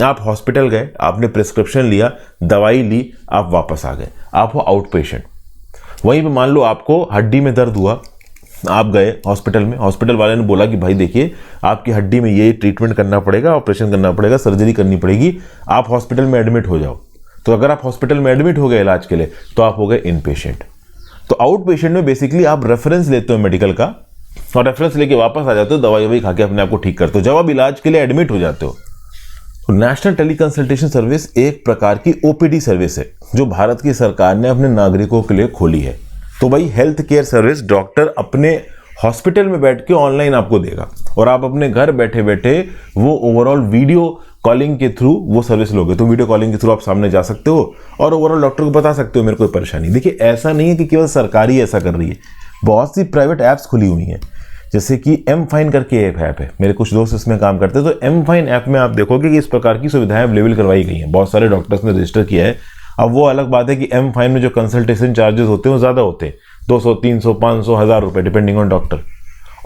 [SPEAKER 1] आप हॉस्पिटल गए, आपने प्रिस्क्रिप्शन लिया, दवाई ली, आप वापस आ गए, आप हो आउट पेशेंट। वहीं पे मान लो आपको हड्डी में दर्द हुआ, आप गए हॉस्पिटल में, हॉस्पिटल वाले ने बोला कि भाई देखिए आपकी हड्डी में ये ट्रीटमेंट करना पड़ेगा, ऑपरेशन करना पड़ेगा, सर्जरी करनी पड़ेगी, आप हॉस्पिटल में एडमिट हो जाओ। तो अगर आप हॉस्पिटल में एडमिट हो गए इलाज के लिए तो आप हो गए इन पेशेंट। तो आउट पेशेंट में बेसिकली आप रेफरेंस लेते हो मेडिकल का और रेफरेंस लेके वापस आ जाते हो, दवाई वही खा के अपने आप को ठीक करते हो, जब आप इलाज के लिए एडमिट हो जाते हो। तो नेशनल टेली कंसल्टेशन सर्विस एक प्रकार की ओपीडी सर्विस है जो भारत की सरकार ने अपने नागरिकों के लिए खोली है। तो भाई हेल्थ केयर सर्विस डॉक्टर अपने हॉस्पिटल में बैठ के ऑनलाइन आपको देगा और आप अपने घर बैठे बैठे वो ओवरऑल वीडियो कॉलिंग के थ्रू वो सर्विस लोगे। तो वीडियो कॉलिंग के थ्रू आप सामने जा सकते हो और ओवरऑल डॉक्टर को बता सकते हो मेरे को परेशानी। देखिए ऐसा नहीं है कि केवल सरकारी ऐसा कर रही है, बहुत सी प्राइवेट ऐप्स खुली हुई हैं, जैसे कि एम फाइन करके ऐप है, मेरे कुछ दोस्त इसमें काम करते हैं। तो एम फाइन ऐप में आप देखोगे कि इस प्रकार की सुविधाएं अवेलेबल करवाई गई हैं, बहुत सारे डॉक्टर्स ने रजिस्टर किया है। अब वो अलग बात है कि एम फाइन में जो कंसल्टेशन चार्जेस होते हैं वो ज़्यादा होते हैं, 200, 300, 500, 1000 रुपये डिपेंडिंग ऑन डॉक्टर।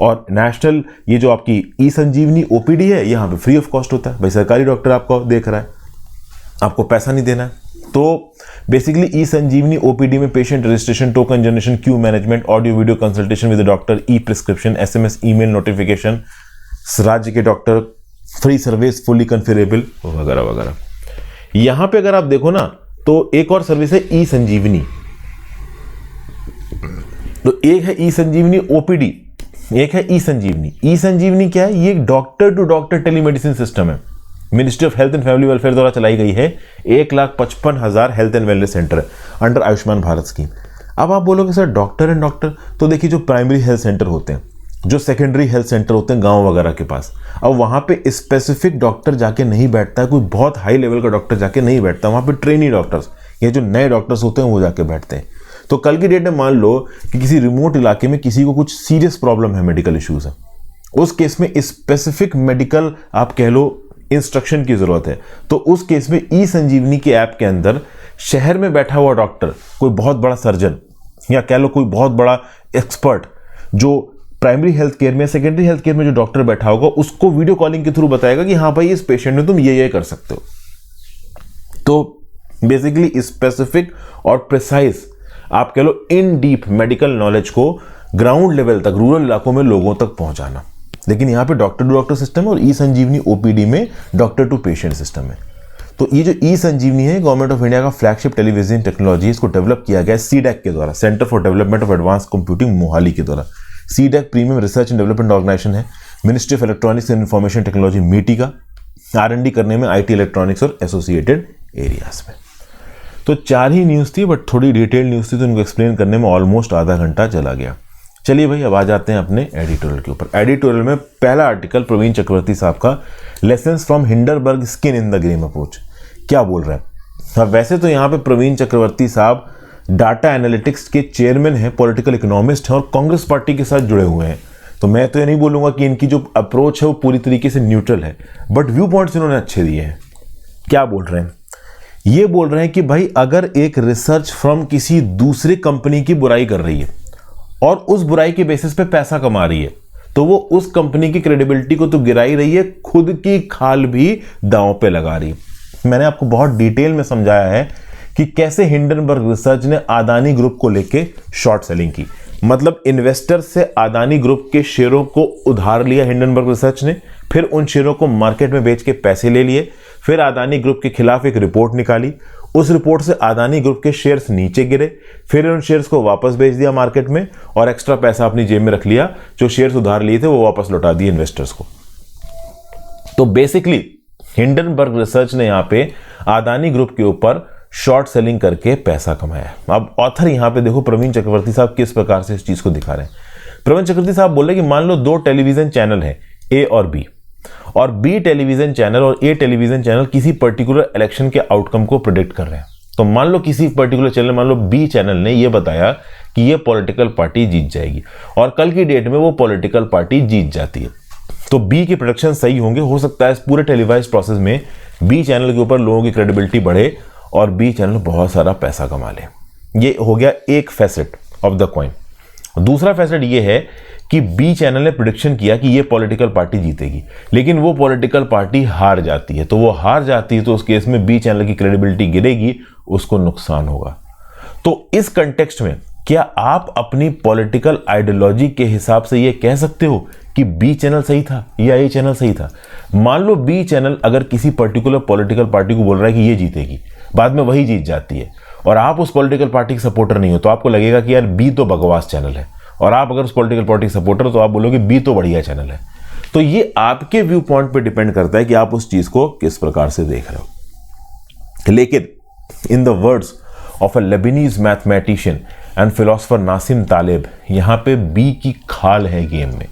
[SPEAKER 1] और नेशनल ये जो आपकी ई संजीवनी ओपीडी है यहाँ पे फ्री ऑफ कॉस्ट होता है, भाई सरकारी डॉक्टर आपको देख रहा है, आपको पैसा नहीं देना है। तो बेसिकली ई संजीवनी ओपीडी में patient registration, token generation, Q management, audio video consultation with doctor, E prescription, SMS, email notification, राज्य के डॉक्टर, फ्री सर्विस, फुली कन्फिगरेबल वगैरह वगैरह। यहां पे अगर आप देखो ना तो एक और सर्विस है ई संजीवनी। तो एक है ई संजीवनी ओपीडी, एक है ई संजीवनी। ई संजीवनी क्या है? ये doctor to doctor telemedicine system है, ministry of health and family welfare द्वारा चलाई गई है। 1,55,000 health and wellness centre under Ayushman Bharat scheme. अब आप बोलोगे सर डॉक्टर एंड डॉक्टर, तो देखिए जो प्राइमरी हेल्थ सेंटर होते हैं, जो सेकेंडरी हेल्थ सेंटर होते हैं गांव वगैरह के पास, अब वहां पे स्पेसिफिक डॉक्टर जाके नहीं बैठता है, कोई बहुत हाई लेवल का डॉक्टर जाके नहीं बैठता, वहां पे ट्रेनी डॉक्टर्स, ये जो नए डॉक्टर्स होते हैं वो जाके बैठते हैं। तो कल की डेट में मान लो कि किसी रिमोट इलाके में किसी को कुछ सीरियस प्रॉब्लम है, मेडिकल इश्यूज है, उस केस में स्पेसिफिक मेडिकल आप कह लो इंस्ट्रक्शन की जरूरत है, तो उस केस में ई संजीवनी के ऐप के अंदर शहर में बैठा हुआ डॉक्टर, कोई बहुत बड़ा सर्जन या कह लो कोई बहुत बड़ा एक्सपर्ट जो प्राइमरी हेल्थ केयर में, सेकेंडरी हेल्थ केयर में जो डॉक्टर बैठा होगा, उसको वीडियो कॉलिंग के थ्रू बताएगा कि हाँ भाई इस पेशेंट में तुम ये कर सकते हो। तो बेसिकली स्पेसिफिक और प्रिसाइज आप कह लो इन डीप मेडिकल नॉलेज को ग्राउंड लेवल तक, रूरल इलाकों में लोगों तक पहुंचाना। लेकिन यहाँ पे डॉक्टर टू डॉक्टर सिस्टम है और ई संजीवनी ओपीडी में डॉक्टर टू पेशेंट सिस्टम है। तो ये जो ई संजीवनी है गवर्नमेंट ऑफ इंडिया का फ्लैगशिप टेलीविजन टेक्नोलॉजी, इसको डेवलप किया गया सीडैक के द्वारा, centre for development of advance computing Mohali के द्वारा। CDAC premium research and development organisation है, ministry of electronics and information technology MeitY का, R&D करने में IT इलेक्ट्रॉनिक्स और एसोसिएटेड एरियाज में। तो 4 ही न्यूज़ थी, बट थोड़ी डिटेल न्यूज़ थी तो उनको एक्सप्लेन करने में ऑलमोस्ट आधा घंटा चला गया। चलिए भाई अब आ जाते हैं अपने एडिटोरियल के ऊपर। एडिटोरियल में पहला आर्टिकल प्रवीण चक्रवर्ती साहब का, lessons from Hindenburg skin in the game approach. क्या बोल रहे हैं? अब वैसे तो यहाँ पे प्रवीण चक्रवर्ती साहब डाटा एनालिटिक्स के चेयरमैन हैं, पॉलिटिकल इकोनॉमिस्ट हैं और कांग्रेस पार्टी के साथ जुड़े हुए हैं। तो मैं तो ये नहीं बोलूंगा कि इनकी जो अप्रोच है वो पूरी तरीके से न्यूट्रल है, बट व्यू पॉइंट्स इन्होंने अच्छे दिए हैं। क्या बोल रहे हैं? ये बोल रहे हैं कि भाई अगर एक रिसर्च फर्म किसी दूसरी कंपनी की बुराई कर रही है और उस बुराई के बेसिस पे पैसा कमा रही है, तो वो उस कंपनी की क्रेडिबिलिटी को तो गिरा ही रही है, खुद की खाल भी दांव पे लगा रही है। मैंने आपको बहुत डिटेल में समझाया है कि कैसे हिंडनबर्ग रिसर्च ने अदानी ग्रुप को लेके शॉर्ट सेलिंग की। मतलब इन्वेस्टर से अदानी ग्रुप के शेयरों को उधार लिया हिंडनबर्ग रिसर्च ने, फिर उन शेयरों को मार्केट में बेच के पैसे ले लिए, फिर अदानी ग्रुप के खिलाफ एक रिपोर्ट निकाली, उस रिपोर्ट से अदानी ग्रुप के शेयर्स नीचे गिरे, फिर उन शेयर्स को वापस बेच दिया मार्केट में और एक्स्ट्रा पैसा अपनी जेब में रख लिया, जो शेयर्स उधार लिए थे वो वापस लौटा दिए इन्वेस्टर्स को। तो बेसिकली हिंडनबर्ग रिसर्च ने यहां पे अदानी ग्रुप के ऊपर शॉर्ट सेलिंग करके पैसा कमाया। अब ऑथर यहां पे देखो प्रवीण चक्रवर्ती साहब किस प्रकार से इस चीज को दिखा रहे हैं। प्रवीण चक्रवर्ती साहब बोल रहे कि मान लो 2 टेलीविजन चैनल है, A और B, और B टेलीविजन चैनल और A टेलीविजन चैनल किसी पर्टिकुलर इलेक्शन के आउटकम को प्रेडिक्ट कर रहे हैं। तो मान लो किसी पर्टिकुलर चैनल, मान लो B चैनल ने यह बताया कि ये पॉलिटिकल पार्टी जीत जाएगी और कल की डेट में वो पॉलिटिकल पार्टी जीत जाती है, तो B के प्रोडक्शन सही होंगे। हो सकता है इस पूरे टेलीवाइज प्रोसेस में B चैनल के ऊपर लोगों की क्रेडिबिलिटी बढ़े और B चैनल बहुत सारा पैसा कमा ले। ये हो गया एक फैसेट ऑफ द कॉइन। दूसरा फैसेट ये है कि बी चैनल ने प्रिडिक्शन किया कि ये पॉलिटिकल पार्टी जीतेगी, लेकिन वो पॉलिटिकल पार्टी हार जाती है। तो वो हार जाती है तो उस केस में बी चैनल की क्रेडिबिलिटी गिरेगी, उसको नुकसान होगा। तो इस कंटेक्स्ट में क्या आप अपनी पॉलिटिकल आइडियोलॉजी के हिसाब से ये कह सकते हो कि बी चैनल सही था या ए चैनल सही था? मान लो बी चैनल अगर किसी पर्टिकुलर पॉलिटिकल पार्टी को बोल रहा है कि ये जीतेगी, बाद में वही जीत जाती है, और आप उस पॉलिटिकल पार्टी के सपोर्टर नहीं हो, तो आपको लगेगा कि यार बी तो बकवास चैनल है। और आप अगर उस पॉलिटिकल पार्टी के सपोर्टर हो तो आप बोलोगे बी तो बढ़िया चैनल है। तो ये आपके व्यू पॉइंट पे डिपेंड करता है कि आप उस चीज को किस प्रकार से देख रहे हो। लेकिन in the words of a Lebanese mathematician and philosopher Nassim Taleb, यहां पे बी की खाल है गेम में।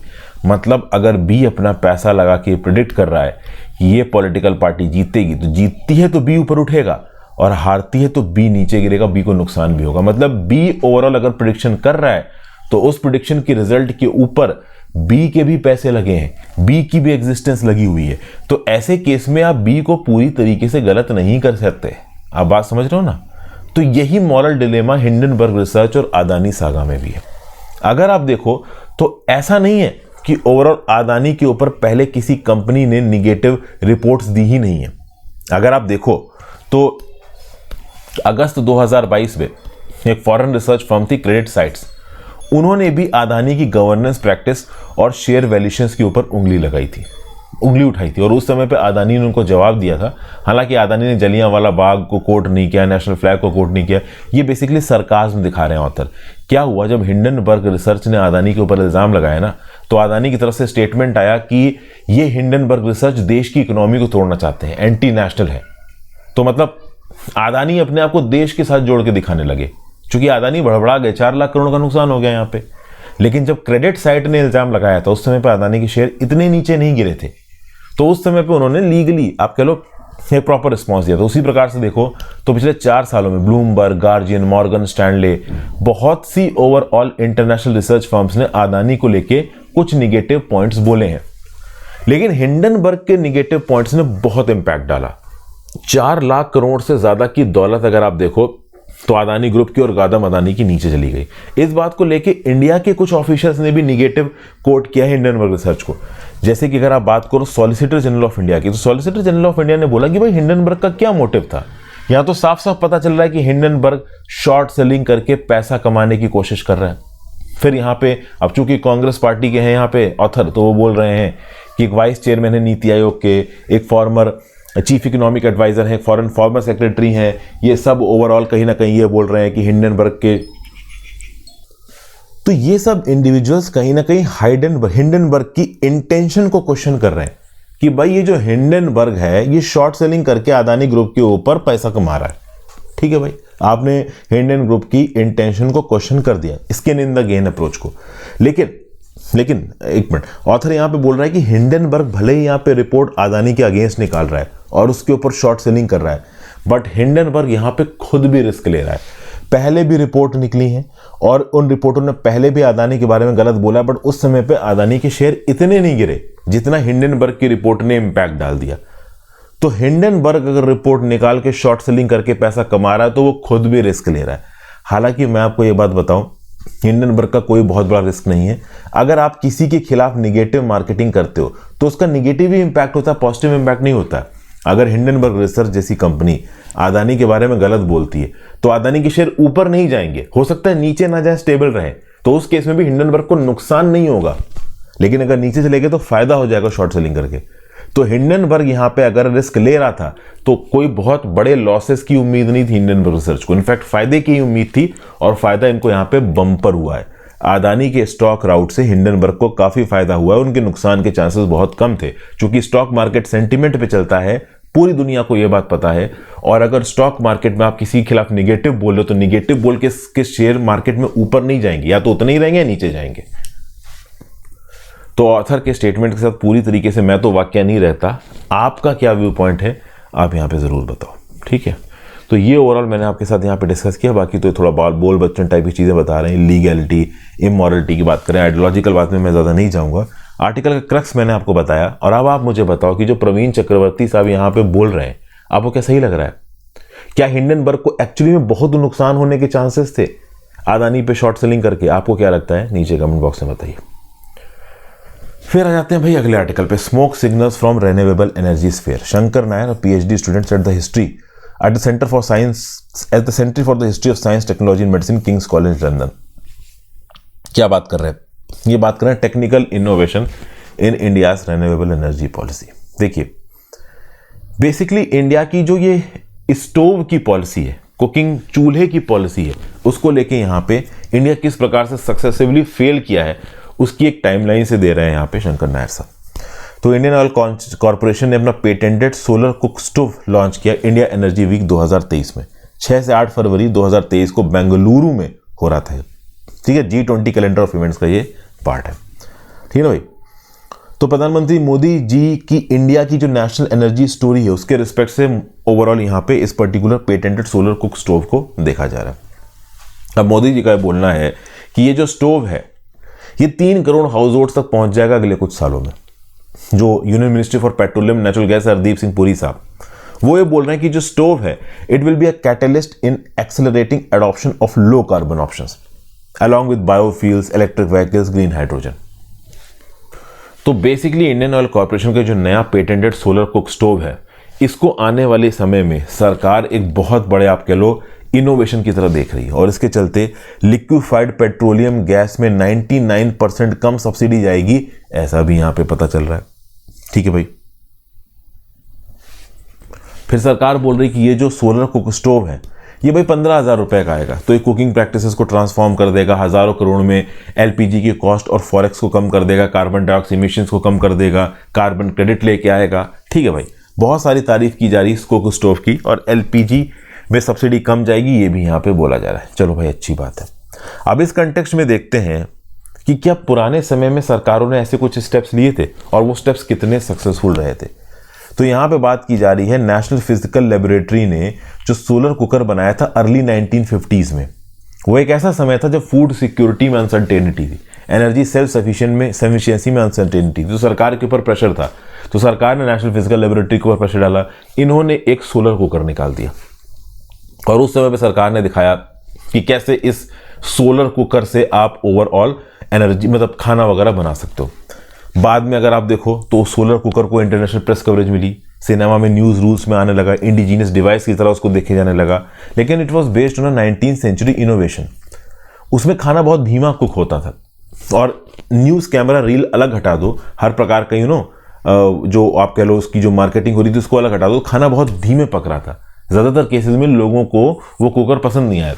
[SPEAKER 1] मतलब अगर बी अपना पैसा लगा के प्रिडिक्ट कर रहा है कि ये पॉलिटिकल पार्टी जीतेगी, तो जीतती है तो बी ऊपर उठेगा और हारती है तो बी नीचे गिरेगा, बी को नुकसान भी होगा। मतलब बी ओवरऑल अगर प्रिडिक्शन कर रहा है तो उस प्रिडिक्शन की रिजल्ट के ऊपर बी के भी पैसे लगे हैं, बी की भी एग्जिस्टेंस लगी हुई है। तो ऐसे केस में आप बी को पूरी तरीके से गलत नहीं कर सकते। आप बात समझ रहे हो ना? तो यही मॉरल डिलेमा हिंडनबर्ग रिसर्च और अदानी सागा में भी है। अगर आप देखो तो ऐसा नहीं है कि ओवरऑल अदानी के ऊपर पहले किसी कंपनी ने निगेटिव रिपोर्ट्स दी ही नहीं है। अगर आप देखो तो अगस्त 2022 में एक फॉरेन रिसर्च फर्म थी क्रेडिट साइट्स, उन्होंने भी अदानी की गवर्नेंस प्रैक्टिस और शेयर वैल्यूएशंस के ऊपर उंगली उठाई थी, और उस समय पे अदानी ने उनको जवाब दिया था। हालांकि अदानी ने जलियांवाला बाग को कोट नहीं किया, नेशनल फ्लैग को कोट नहीं किया, ये बेसिकली सरकाज़्म दिखा रहे हैं ऑथर। क्या हुआ, जब हिंडनबर्ग रिसर्च ने अदानी के ऊपर इल्ज़ाम लगाया ना, तो अदानी की तरफ से स्टेटमेंट आया कि ये हिंडनबर्ग रिसर्च देश की इकोनॉमी को तोड़ना चाहते हैं, एंटी नेशनल है। तो मतलब अदानी अपने आप को देश के साथ जोड़ के दिखाने लगे, क्योंकि अदानी बड़बड़ा गए, 4 लाख करोड़ का नुकसान हो गया यहाँ पे। लेकिन जब क्रेडिट साइट ने इल्जाम लगाया था, उस समय पे अदानी के शेयर इतने नीचे नहीं गिरे थे, तो उस समय पे उन्होंने लीगली, आप कह लो, एक प्रॉपर रिस्पॉन्स दिया। तो उसी प्रकार से देखो तो पिछले 4 सालों में ब्लूमबर्ग, गार्जियन, मॉर्गन स्टैनले, बहुत सी ओवरऑल इंटरनेशनल रिसर्च फर्म्स ने अदानी को लेके कुछ निगेटिव पॉइंट्स बोले हैं। लेकिन हिंडनबर्ग के निगेटिव पॉइंट्स ने बहुत इंपैक्ट डाला। 4 लाख करोड़ से ज्यादा की दौलत अगर आप देखो तो अदानी ग्रुप की और गादम अदानी की नीचे चली गई। इस बात को लेके इंडिया के कुछ ऑफिशियल्स ने भी निगेटिव कोट किया है हिंडनबर्ग रिसर्च को। जैसे कि अगर आप बात करो सॉलिसिटर जनरल ऑफ इंडिया की, तो सॉलिसिटर जनरल ऑफ इंडिया ने बोला कि भाई हिंडनबर्ग का क्या मोटिव था। यहां तो साफ साफ पता चल रहा है कि हिंडनबर्ग शॉर्ट सेलिंग करके पैसा कमाने की कोशिश कर रहा है। फिर यहाँ पे अब चूंकि कांग्रेस पार्टी के हैं यहाँ पे ऑथर, तो वो बोल रहे हैं कि एक वाइस चेयरमैन है नीति आयोग के, एक फॉर्मर चीफ इकोनॉमिक एडवाइजर है, फॉरेन फॉर्मर सेक्रेटरी हैं, ये सब ओवरऑल कहीं ना कहीं ये बोल रहे हैं कि हिंडनबर्ग के, तो ये सब इंडिविजुअल्स कहीं ना कहीं हिंडनबर्ग की इंटेंशन को क्वेश्चन कर रहे हैं कि भाई ये जो हिंडनबर्ग है ये शॉर्ट सेलिंग करके अदानी ग्रुप के ऊपर पैसा कमा रहा है। ठीक है भाई, आपने हिंडन ग्रुप की इंटेंशन को क्वेश्चन कर दिया, इसके इन द गेन अप्रोच को। लेकिन एक मिनट, ऑथर यहां पे बोल रहा है कि हिंडनबर्ग भले ही यहां पे रिपोर्ट अदानी के अगेंस्ट निकाल रहा है और उसके ऊपर शॉर्ट सेलिंग कर रहा है, बट हिंडनबर्ग यहां पे खुद भी रिस्क ले रहा है। पहले भी रिपोर्ट निकली है और उन रिपोर्टों ने पहले भी अदानी के बारे में गलत बोला, बट उस समय पे अदानी के शेयर इतने नहीं गिरे जितना हिंडनबर्ग की रिपोर्ट ने इंपैक्ट डाल दिया। तो हिंडनबर्ग अगर रिपोर्ट निकाल के शॉर्ट सेलिंग करके पैसा कमा रहा है तो वो खुद भी रिस्क ले रहा है। हालांकि मैं आपको ये बात बताऊं, हिंडनबर्ग का कोई बहुत बड़ा रिस्क नहीं है। अगर आप किसी के खिलाफ निगेटिव मार्केटिंग करते हो तो उसका निगेटिव ही इंपैक्ट होता है, पॉजिटिव इंपैक्ट नहीं होता। अगर हिंडनबर्ग रिसर्च जैसी कंपनी अदानी के बारे में गलत बोलती है तो अदानी के शेयर ऊपर नहीं जाएंगे, हो सकता है नीचे ना जाए, स्टेबल रहे, तो उस केस में भी हिंडनबर्ग को नुकसान नहीं होगा। लेकिन अगर नीचे चले गए तो फायदा हो जाएगा शॉर्ट सेलिंग करके। तो हिंडनबर्ग यहां पे अगर रिस्क ले रहा था तो कोई बहुत बड़े लॉसेस की उम्मीद नहीं थी हिंडनबर्ग रिसर्च को, इनफैक्ट फायदे की उम्मीद थी, और फायदा इनको यहां पे बम्पर हुआ है। अदानी के स्टॉक राउट से हिंडनबर्ग को काफी फायदा हुआ है, उनके नुकसान के चांसेस बहुत कम थे, क्योंकि स्टॉक मार्केट सेंटिमेंट पे चलता है, पूरी दुनिया को यह बात पता है। और अगर स्टॉक मार्केट में आप किसी के खिलाफ निगेटिव बोल रहे हो तो निगेटिव बोल के शेयर मार्केट में ऊपर नहीं जाएंगे, या तो उतने ही रहेंगे या नीचे जाएंगे। तो ऑथर के स्टेटमेंट के साथ पूरी तरीके से मैं तो वाकया नहीं रहता। आपका क्या व्यू पॉइंट है आप यहाँ पे ज़रूर बताओ, ठीक है। तो ये ओवरऑल मैंने आपके साथ यहाँ पे डिस्कस किया। बाकी तो थोड़ा बोल बच्चन टाइप की चीज़ें बता रहे हैं, लीगैलिटी, इमोरलिटी की बात करें, आइडियोलॉजिकल बात में मैं ज़्यादा नहीं जाऊँगा। आर्टिकल का क्रक्स मैंने आपको बताया। और अब आप मुझे बताओ कि जो प्रवीण चक्रवर्ती साहब यहाँ पे बोल रहे हैं, आपको क्या सही लग रहा है? क्या हिंडनबर्ग को एक्चुअली में बहुत नुकसान होने के चांसेस थे? अदानी पे शॉर्ट सेलिंग करके। आपको क्या लगता है नीचे कमेंट बॉक्स में बताइए। फिर आ जाते हैं भाई अगले आर्टिकल पे, smoke signals from renewable energy sphere. Shankar Nair, PhD students at the history at the centre for science at the centre for the history of science technology and medicine, Kings college London. क्या बात कर रहे हैं? ये बात कर रहे हैं technical innovation in India's renewable energy policy. देखिए बेसिकली इंडिया की जो ये स्टोव की पॉलिसी है, कुकिंग चूल्हे की पॉलिसी है, उसको लेके यहाँ पे इंडिया किस प्रकार से सक्सेसिवली फेल किया है उसकी एक टाइमलाइन से दे रहे हैं यहाँ पे शंकर नायर साहब। तो इंडियन ऑयल कॉर्पोरेशन ने अपना patented solar cook stove launch किया इंडिया एनर्जी वीक 2023 में। 6 से 8 फरवरी 2023 को बेंगलुरु में हो रहा था, ठीक है। G20 कैलेंडर ऑफ इवेंट्स का ये पार्ट है, ठीक है भाई। तो प्रधानमंत्री मोदी जी की इंडिया की जो नेशनल एनर्जी स्टोरी है उसके रिस्पेक्ट से ओवरऑल यहाँ पे इस particular patented solar cook stove को देखा जा रहा है। अब मोदी जी का बोलना है कि ये जो स्टोव है ये 3 करोड़ हाउस होल्ड तक पहुंच जाएगा अगले कुछ सालों में। जो union ministry for petroleum natural gas Hardeep Singh Puri साहब, वो ये बोल रहे हैं कि जो स्टोव है it will be a catalyst in accelerating adoption of low carbon options along with biofuels, electric vehicles, green hydrogen. तो बेसिकली इंडियन ऑयल कॉर्पोरेशन का जो नया पेटेंटेड सोलर कुक स्टोव है इसको आने वाले समय में सरकार एक बहुत बड़े आप कह लो इनोवेशन की तरह देख रही है, और इसके चलते लिक्विफाइड पेट्रोलियम गैस में 99% कम सब्सिडी जाएगी, ऐसा भी यहां पे पता चल रहा है, ठीक है भाई। फिर सरकार बोल रही कि ये जो सोलर कुक स्टोव है ये भाई 15,000 रुपए का आएगा, तो ये कुकिंग प्रैक्टिसेस को ट्रांसफॉर्म कर देगा, हजारों करोड़ में एलपीजी की कॉस्ट और फॉरेक्स को कम कर देगा, कार्बन डाइऑक्साइड इमिशंस को कम कर देगा, कार्बन क्रेडिट लेके आएगा, ठीक है भाई। बहुत सारी तारीफ की जा रही है इस कुक स्टोव की, और एलपीजी में सब्सिडी कम जाएगी ये भी यहाँ पे बोला जा रहा है। चलो भाई अच्छी बात है। अब इस कंटेक्स्ट में देखते हैं कि क्या पुराने समय में सरकारों ने ऐसे कुछ स्टेप्स लिए थे और वो स्टेप्स कितने सक्सेसफुल रहे थे। तो यहाँ पे बात की जा रही है नेशनल फिजिकल लेबोरेटरी ने जो सोलर कुकर बनाया था अर्ली 1950s में। वो एक ऐसा समय था जब फूड सिक्योरिटी में अनसर्टेनिटी थी, एनर्जी सेल्फ सफिशिएंसी में अनसर्टेनिटी थी, तो सरकार के ऊपर प्रेशर था। तो सरकार ने नेशनल फिजिकल लेबोरेटरी के ऊपर प्रेशर डाला, इन्होंने एक सोलर कुकर निकाल दिया, और उस समय पे सरकार ने दिखाया कि कैसे इस सोलर कुकर से आप ओवरऑल एनर्जी मतलब खाना वगैरह बना सकते हो। बाद में अगर आप देखो तो सोलर कुकर को इंटरनेशनल प्रेस कवरेज मिली, सिनेमा में न्यूज रूल्स में आने लगा, इंडिजीनियस डिवाइस की तरह उसको देखे जाने लगा, लेकिन it was based on 19th century innovation. उसमें खाना बहुत धीमा कुक होता था, और न्यूज कैमरा रील अलग हटा दो, हर प्रकार का जो आप कह लो उसकी जो मार्केटिंग हो रही थी उसको अलग हटा दो, खाना बहुत धीमे पक रहा था। ज्यादातर केसेस में लोगों को वो कुकर पसंद नहीं आया।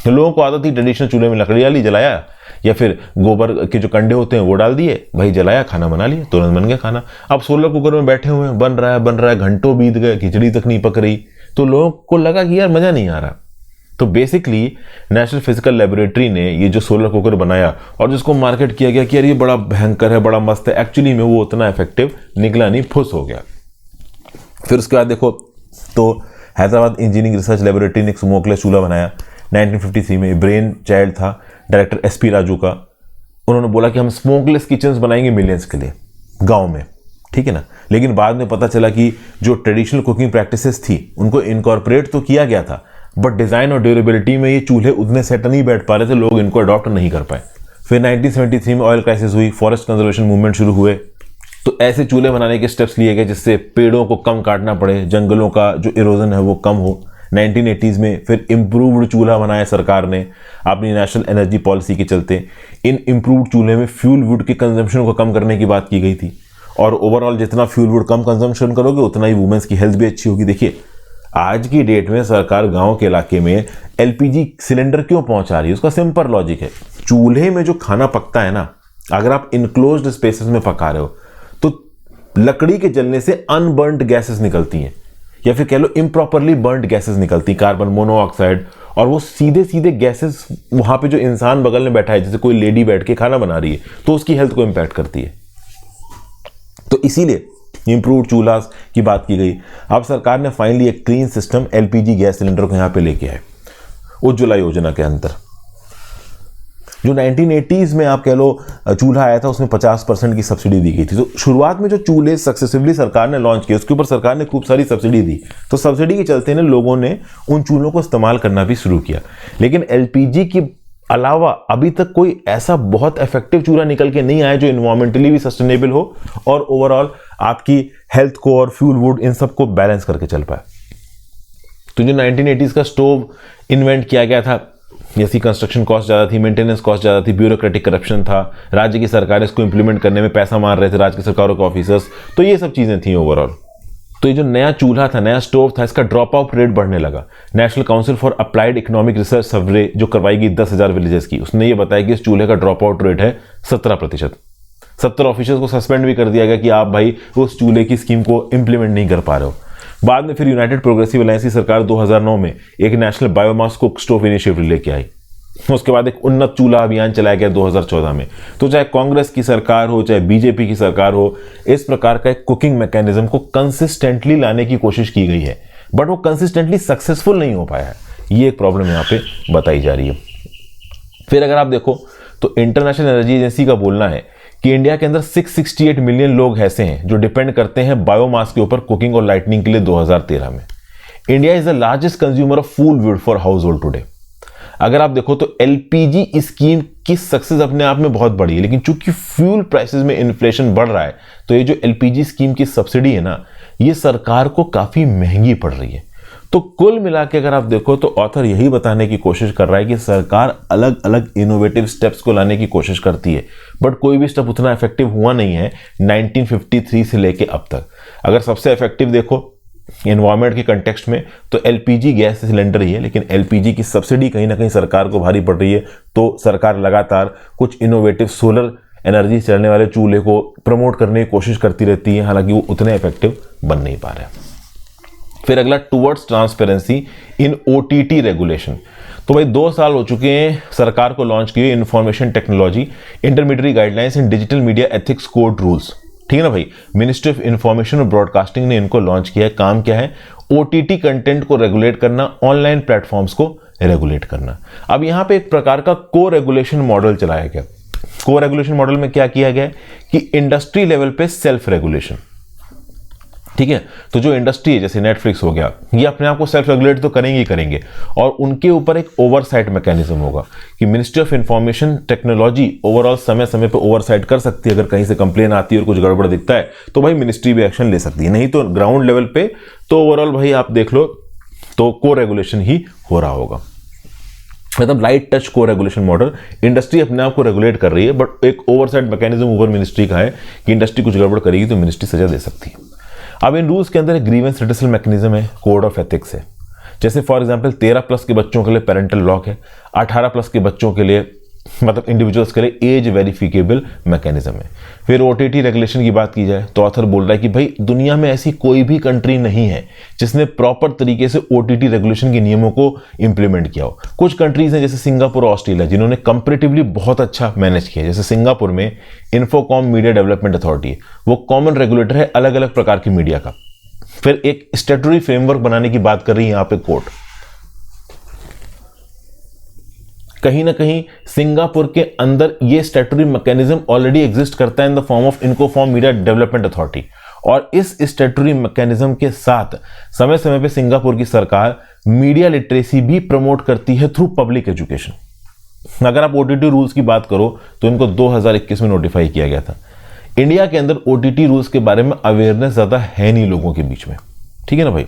[SPEAKER 1] लोगों को आदत थी ट्रेडिशनल चूल्हे में लकड़ी डाली, जलाया, या फिर गोबर के जो कंडे होते हैं वो डाल दिए, भाई जलाया, खाना बना लिया, तुरंत बन गया खाना। अब सोलर कुकर में बैठे हुए हैं, बन रहा है, घंटों बीत गए, खिचड़ी तक नहीं पक रही, तो लोगों को लगा कि यार मजा नहीं आ रहा। तो बेसिकली नेशनल फिजिकल लेबोरेटरी ने ये जो सोलर कुकर बनाया और जिसको मार्केट किया गया कि यार ये बड़ा भयंकर है, बड़ा मस्त है, एक्चुअली में वो उतना इफेक्टिव निकला नहीं, फुस हो गया। फिर उसके बाद देखो तो हैदराबाद इंजीनियरिंग रिसर्च लेबोरेटरी ने एक स्मोकलेस चूल्हा बनाया 1953 में। ब्रेन चाइल्ड था डायरेक्टर एसपी राजू का। उन्होंने बोला कि हम स्मोकलेस किचन्स बनाएंगे मिलियंस के लिए गांव में, ठीक है ना। लेकिन बाद में पता चला कि जो ट्रेडिशनल कुकिंग प्रैक्टिसेस थी उनको इनकॉर्पोरेट तो किया गया था, बट डिजाइन और ड्यूरेबिलिटी में ये चूल्हे उतने सेट नहीं बैठ पा रहे थे, लोग इनको अडॉप्ट नहीं कर पाए। फिर 1973 में ऑयल क्राइसिस हुई, फॉरेस्ट कंजर्वेशन मूवमेंट शुरू हुए, तो ऐसे चूल्हे बनाने के स्टेप्स लिए गए जिससे पेड़ों को कम काटना पड़े, जंगलों का जो इरोजन है वो कम हो। 1980s में फिर इम्प्रूव्ड चूल्हा बनाया सरकार ने अपनी नेशनल एनर्जी पॉलिसी के चलते। इन इम्प्रूव्ड चूल्हे में फ्यूल वुड की कंजम्पशन को कम करने की बात की गई थी, और ओवरऑल जितना फ्यूल वुड कम कंजम्पशन करोगे उतना ही वुमेन्स की हेल्थ भी अच्छी होगी। देखिए आज की डेट में सरकार गांव के इलाके में एलपीजी सिलेंडर क्यों पहुंचा रही है, उसका सिंपल लॉजिक है। चूल्हे में जो खाना पकता है ना, अगर आप इनक्लोज्ड स्पेसेस में पका रहे हो तो लकड़ी के जलने से अनबर्न्ड गैसेस निकलती हैं, या फिर कह लो इम्प्रॉपरली बर्न्ड गैसेस निकलती, कार्बन मोनोऑक्साइड, और वो सीधे सीधे गैसेस वहां पे जो इंसान बगल में बैठा है, जैसे कोई लेडी बैठ के खाना बना रही है, तो उसकी हेल्थ को इंपैक्ट करती है। तो इसीलिए इंप्रूव्ड चूल्हा की बात की गई। अब सरकार ने फाइनली एक clean system LPG gas cylinder को यहां पे लेके आए उज्ज्वला योजना के अंदर। जो 1980s में आप कह लो चूल्हा आया था उसमें 50% की सब्सिडी दी गई थी। तो शुरुआत में जो चूल्हे सक्सेसिवली सरकार ने लॉन्च किए उसके ऊपर सरकार ने खूब सारी सब्सिडी दी, तो सब्सिडी के चलते ने लोगों ने उन चूल्हों को इस्तेमाल करना भी शुरू किया। लेकिन एलपीजी की अलावा अभी तक कोई ऐसा बहुत इफेक्टिव चूल्हा निकल के नहीं आया जो इन्वायरमेंटली भी सस्टेनेबल हो और ओवरऑल आपकी हेल्थ को और फ्यूल वुड इन सब को बैलेंस करके चल पाए। तो जो 1980s का स्टोव इन्वेंट किया गया था, जैसी कंस्ट्रक्शन कॉस्ट ज़्यादा थी, मेंटेनेंस कॉस्ट ज़्यादा थी, ब्यूरोक्रेटिक करप्शन था, राज्य की सरकारें इसको इंप्लीमेंट करने में पैसा मार रहे थे, राज्य की सरकारों के ऑफिसर्स, तो ये सब चीज़ें थी ओवरऑल। तो ये जो नया चूल्हा था, नया स्टोव था, इसका ड्रॉप आउट रेट बढ़ने लगा। National council for applied economic research survey जो करवाई गई 10,000 विलेजेस की, उसने ये बताया कि इस चूल्हे का ड्रॉप आउट रेट है 17%। 70 ऑफिसर्स को सस्पेंड भी कर दिया गया कि आप भाई उस चूल्हे की स्कीम को इंप्लीमेंट नहीं कर पा रहे हो। बाद में फिर यूनाइटेड प्रोग्रेसिव अलायंस की सरकार 2009 में एक national biomass cook stove initiative लेके आई। उसके बाद एक उन्नत चूल्हा अभियान चलाया गया 2014 में। तो चाहे कांग्रेस की सरकार हो, चाहे बीजेपी की सरकार हो, इस प्रकार का एक कुकिंग मैकेनिज्म को कंसिस्टेंटली लाने की कोशिश की गई है, बट वो कंसिस्टेंटली सक्सेसफुल नहीं हो पाया है। ये एक प्रॉब्लम यहाँ पे बताई जा रही है। फिर अगर आप देखो तो इंटरनेशनल एनर्जी एजेंसी का बोलना है कि इंडिया के अंदर 668 मिलियन लोग ऐसे हैं जो डिपेंड करते हैं बायोमास के ऊपर कुकिंग और लाइटनिंग के लिए 2013 में। India is the largest consumer of food would for house hold today. अगर आप देखो तो एलपीजी स्कीम की सक्सेस अपने आप में बहुत बड़ी है, लेकिन चूंकि फ्यूल प्राइसेस में इन्फ्लेशन बढ़ रहा है तो ये जो एलपीजी स्कीम की सब्सिडी है ना, ये सरकार को काफी महंगी पड़ रही है। तो कुल मिला के अगर आप देखो तो ऑथर यही बताने की कोशिश कर रहा है कि सरकार अलग अलग इनोवेटिव स्टेप्स को लाने की कोशिश करती है, बट कोई भी स्टेप उतना इफेक्टिव हुआ नहीं है 1953 से लेके अब तक। अगर सबसे इफेक्टिव देखो एनवायरमेंट के कंटेक्स्ट में तो एलपीजी गैस सिलेंडर ही है, लेकिन एलपीजी की सब्सिडी कहीं ना कहीं सरकार को भारी पड़ रही है। तो सरकार लगातार कुछ इनोवेटिव सोलर एनर्जी चलने वाले चूल्हे को प्रमोट करने की कोशिश करती रहती है, हालांकि वो उतने इफेक्टिव बन नहीं पा रहे हैं। फिर अगला towards transparency in OTT regulation. तो भाई 2 साल हो चुके हैं सरकार को लॉन्च किए इंफॉर्मेशन टेक्नोलॉजी इंटरमीडिएट गाइडलाइंस इन digital media ethics code rules. ठीक है ना भाई, मिनिस्ट्री ऑफ इंफॉर्मेशन और ब्रॉडकास्टिंग ने इनको लॉन्च किया है। काम क्या है? ओटीटी कंटेंट को रेगुलेट करना, ऑनलाइन प्लेटफॉर्म्स को रेगुलेट करना। अब यहां पे एक प्रकार का को रेगुलेशन मॉडल चलाया गया। को रेगुलेशन मॉडल में क्या किया गया कि इंडस्ट्री लेवल पे सेल्फ रेगुलेशन। ठीक है, तो जो इंडस्ट्री है जैसे नेटफ्लिक्स हो गया, ये अपने आप को सेल्फ रेगुलेट तो करेंगे ही करेंगे, और उनके ऊपर एक ओवरसाइट मैकेनिज्म होगा कि ministry of information technology overall समय समय पे ओवरसाइट कर सकती है। अगर कहीं से कंप्लेन आती है और कुछ गड़बड़ दिखता है तो भाई मिनिस्ट्री भी एक्शन ले सकती है, नहीं तो ग्राउंड लेवल पे तो ओवरऑल भाई आप देख लो तो को रेगुलेशन ही हो रहा होगा। मतलब लाइट टच को रेगुलेशन मॉडल, इंडस्ट्री अपने आप को रेगुलेट कर रही है, बट एक ओवरसाइट मैकेनिज्म ऊपर मिनिस्ट्री का है कि इंडस्ट्री कुछ गड़बड़ करेगी तो मिनिस्ट्री सजा दे सकती है। अब इन रूल्स के अंदर एक ग्रीवेंस रिड्यूसल मैकेनिज्म है, कोड ऑफ एथिक्स है। जैसे फॉर एग्जांपल 13+ के बच्चों के लिए पेरेंटल लॉक है, 18+ के बच्चों के लिए मतलब इंडिविजुअल्स के लिए एज वेरिफिकेबल मैकेनिज्म है। फिर ओटीटी रेगुलेशन की बात की जाए तो ऑथर बोल रहा है कि भाई दुनिया में ऐसी कोई भी कंट्री नहीं है जिसने प्रॉपर तरीके से ओटीटी रेगुलेशन के नियमों को इंप्लीमेंट किया हो। कुछ कंट्रीज हैं जैसे सिंगापुर और ऑस्ट्रेलिया जिन्होंने कंपैरेटिवली बहुत अच्छा मैनेज किया। जैसे सिंगापुर में इन्फोकॉम मीडिया डेवलपमेंट अथॉरिटी है, वो कॉमन रेगुलेटर है अलग अलग प्रकार की मीडिया का। फिर एक स्टैट्यूटरी फ्रेमवर्क बनाने की बात कर रही है यहाँ पे कोर्ट। कहीं ना कहीं सिंगापुर के अंदर ये स्टैट्यूटरी मैकेनिज्म ऑलरेडी एग्जिस्ट करता है in the form of Infocom media development authority, और इस स्टैट्यूटरी मैकेनिज्म के साथ समय समय पे सिंगापुर की सरकार मीडिया लिटरेसी भी प्रमोट करती है थ्रू पब्लिक एजुकेशन। अगर आप ओटीटी रूल्स की बात करो तो इनको 2021 में नोटिफाई किया गया था। इंडिया के अंदर ओटीटी रूल्स के बारे में अवेयरनेस ज्यादा है नहीं लोगों के बीच में, ठीक है ना भाई,